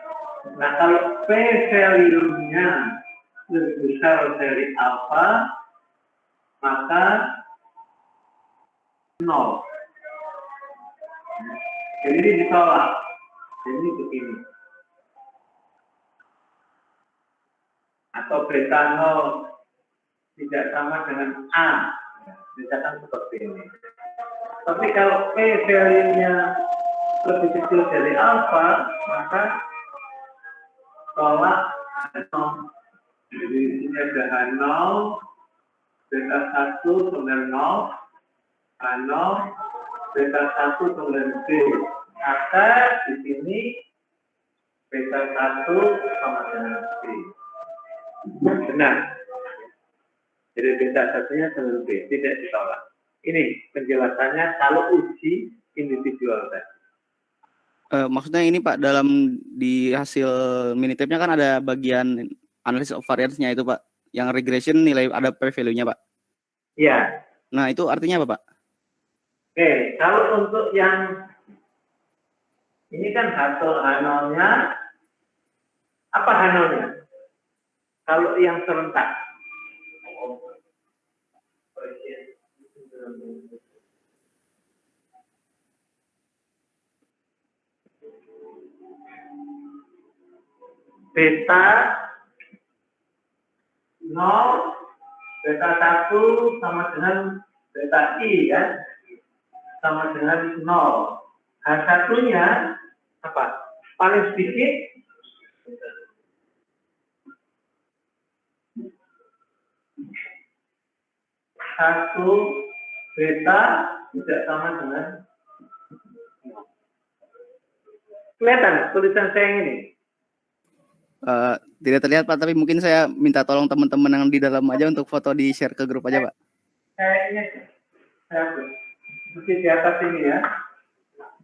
Nah kalau P value-nya lebih besar dari alfa, maka 0. Jadi ini ditolak. Ini begini. Atau beta 0 tidak sama dengan A, misalkan seperti ini. Tapi kalau P value-nya lebih kecil dari alfa, maka tolak 0. Jadi di sini ada H0, beta 1 kemudian 0, H0, beta 1 kemudian B. Maka di sini beta 1 sama dengan B. Benar. Jadi beta satunya dengan B, tidak ditolak. Ini penjelasannya kalau uji individual tadi. Maksudnya ini Pak, di hasil Minitab-nya kan ada bagian analysis of variance-nya itu Pak. Yang regression nilai ada p-value-nya Pak. Ya. Nah itu artinya apa Pak? Oke, kalau untuk yang ini kan hasil H0-nya, apa H0-nya? Kalau yang serentak. Beta 0 Beta 1 sama dengan beta I kan? Sama dengan 0. H1-nya apa? Paling sedikit satu beta tidak sama dengan kelihatan tulisan saya ini. Tidak terlihat Pak, tapi mungkin saya minta tolong teman-teman yang di dalam aja untuk foto di share ke grup aja Pak. Kayaknya saya mesti di atas ini ya.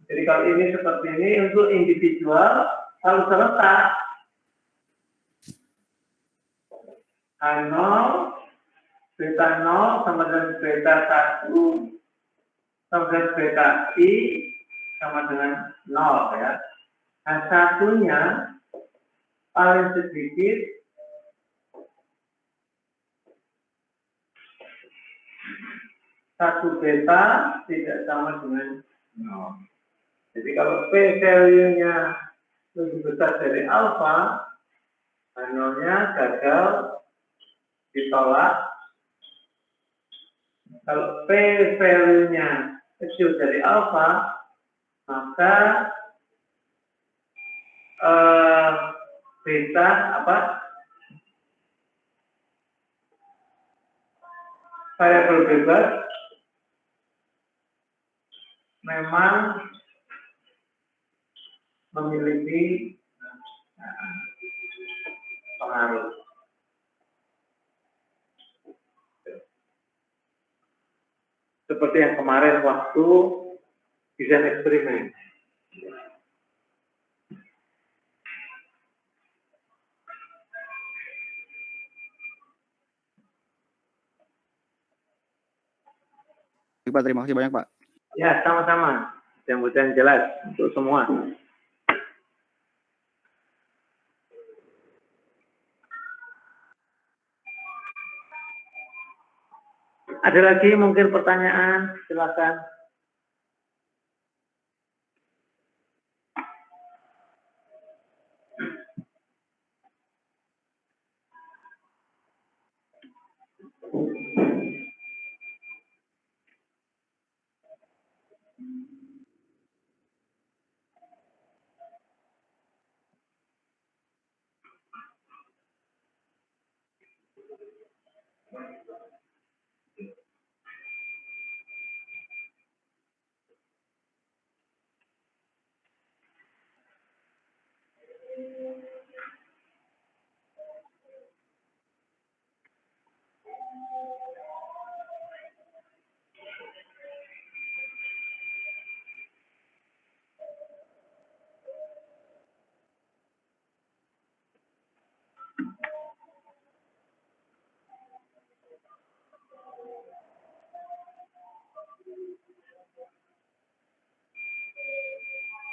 Jadi kalau ini seperti ini untuk individual, kalau serentak H0, beta 0 sama dengan beta 1 sama dengan beta I sama dengan 0 ya. H1-nya paling sedikit satu beta tidak sama dengan 0. Jadi kalau P value-nya lebih besar dari alfa, H0-nya gagal ditolak. Kalau P value-nya kecil dari alfa, maka beta variabel bebas memang memiliki pengaruh. Seperti yang kemarin waktu desain eksperimen. Pak, terima kasih banyak Pak. Ya, sama-sama. Mudah-mudahan jelas untuk semua. Ada lagi mungkin pertanyaan? Silakan.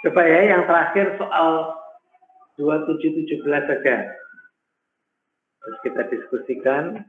Coba ya yang terakhir soal 2717 saja. Terus kita diskusikan.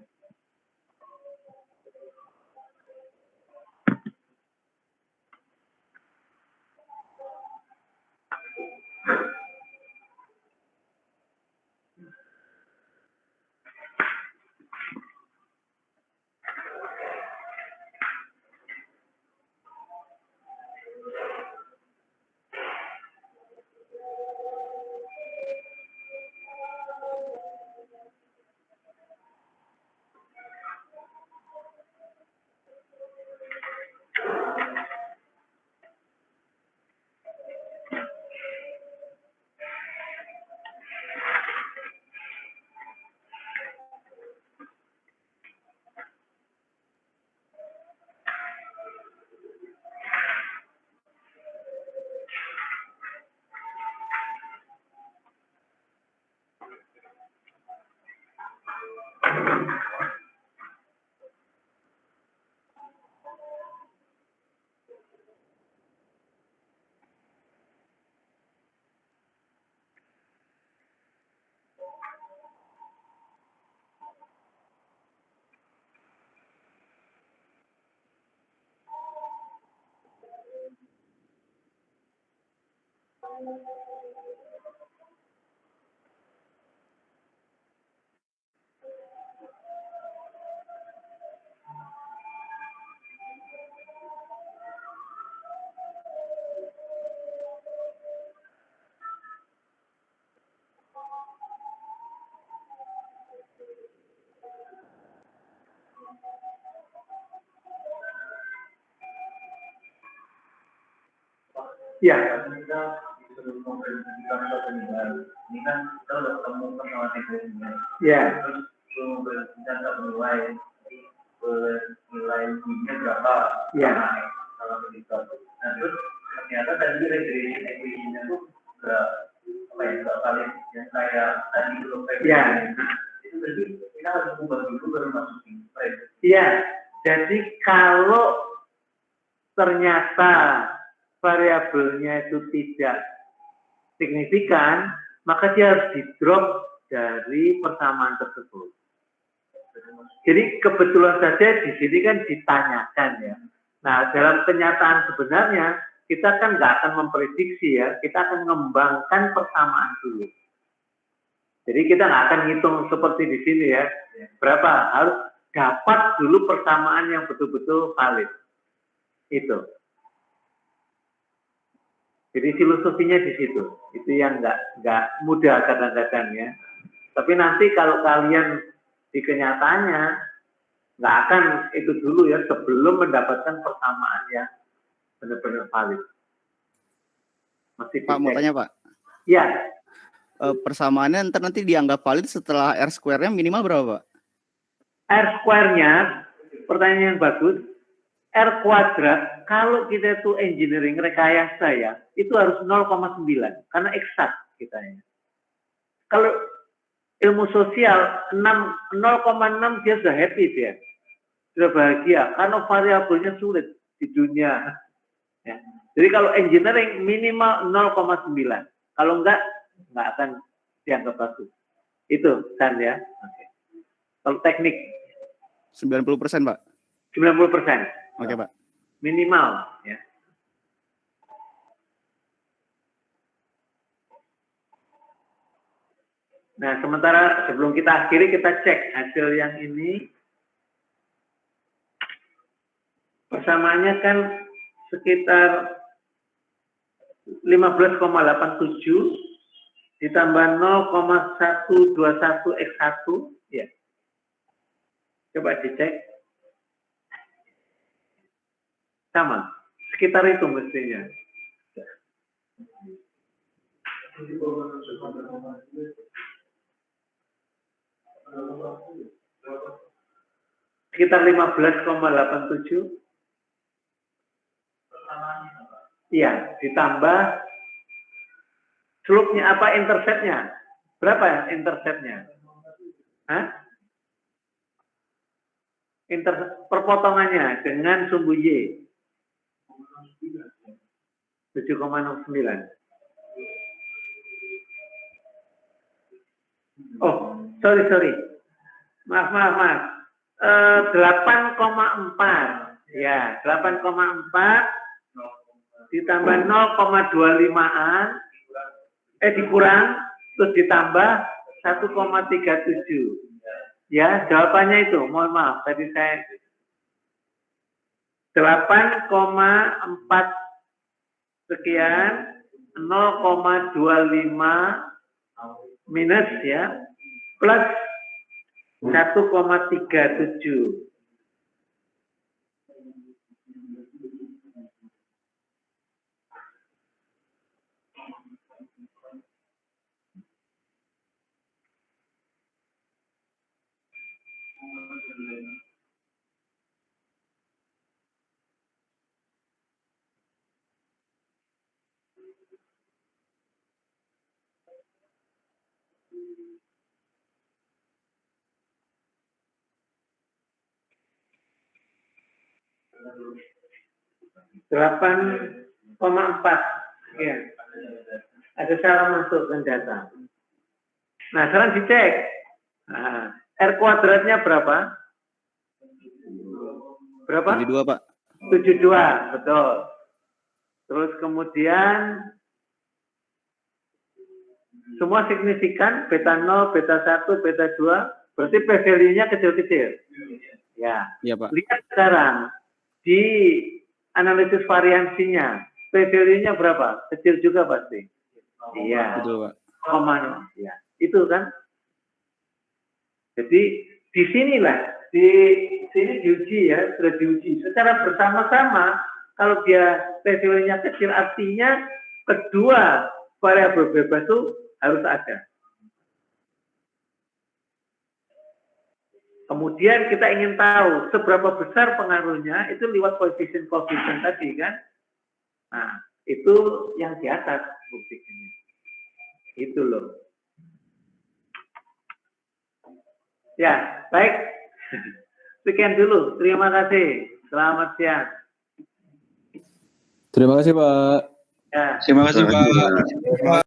Ya, Ini kan kita udah ketemu sama teknisnya. ya, Terus mobil kita nggak menilai nilainya berapa? ya, Kalau begitu. Nah terus ternyata tadi regulation equation-nya tuh nggak valid yang kayak tadi belum ya. itu berarti kita harus ubah dulu baru masukin frame. Iya, jadi kalau ternyata variabelnya itu tidak signifikan, maka dia harus di-drop dari persamaan tersebut. Jadi kebetulan saja di sini kan ditanyakan ya. Nah, dalam kenyataan sebenarnya kita kan nggak akan memprediksi ya, kita akan mengembangkan persamaan dulu. Jadi kita nggak akan ngitung seperti di sini ya, berapa harus dapat dulu persamaan yang betul-betul valid. Itu. Jadi filosofinya di situ. Itu yang nggak mudah kadang-kadang ya. Tapi nanti kalau kalian di kenyataannya nggak akan itu dulu ya sebelum mendapatkan persamaan yang benar-benar valid. Masih Pak, mau tanya Pak. Ya. Persamaannya nanti dianggap valid setelah R square-nya minimal berapa Pak? R square-nya, pertanyaan yang bagus. R kuadrat, kalau kita itu engineering rekayasa ya, itu harus 0,9 karena eksak kita ya. Kalau ilmu sosial 0,6 dia sudah happy dia, sudah bahagia karena variabelnya sulit di dunia. Ya. Jadi kalau engineering minimal 0,9, kalau enggak akan dianggap bagus. Itu kan ya. Oke. Kalau teknik 90% Pak. 90%. Oke Pak. Minimal ya. Nah, sementara sebelum kita akhiri kita cek hasil yang ini. Persamaannya kan sekitar 15,87 ditambah 0,121 X1 ya. Coba dicek. Sama, sekitar itu mestinya. Sekitar 15,87. Iya, ditambah slope-nya apa, intercept-nya? Berapa ya intercept-nya? Hah? Perpotongannya dengan sumbu Y. 7,09. Oh, sorry. Maaf. 8,4. Ya, 8,4 ditambah 0,25-an. Dikurang, terus ditambah 1,37. Ya, jawabannya itu. Mohon maaf, tadi saya 8,4 sekian 0,25 minus ya plus 1,37. Delapan 8,4 ya. Ada salah masukkan data. Nah, sekarang dicek. Nah, R kuadratnya berapa? Berapa? 72 Pak. 72, betul. Terus kemudian semua signifikan, beta 0, beta 1, beta 2, berarti p-value-nya kecil-kecil. Ya. Iya Pak. Lihat sekarang di analisis variansinya, p-value-nya berapa? Kecil juga pasti. Iya. Betul Pak. Ya, itu kan. Jadi di sinilah, di sini diuji ya, sudah diuji secara bersama-sama Kalau dia thresholdnya kecil, artinya kedua variabel bebas itu harus ada. Kemudian kita ingin tahu seberapa besar pengaruhnya itu lewat koefisien tadi kan. Nah, itu yang di atas buktinya. Itu loh. Ya, baik. Sekian dulu. Terima kasih. Selamat siang. Terima kasih Pak. Ya. Terima kasih Pak.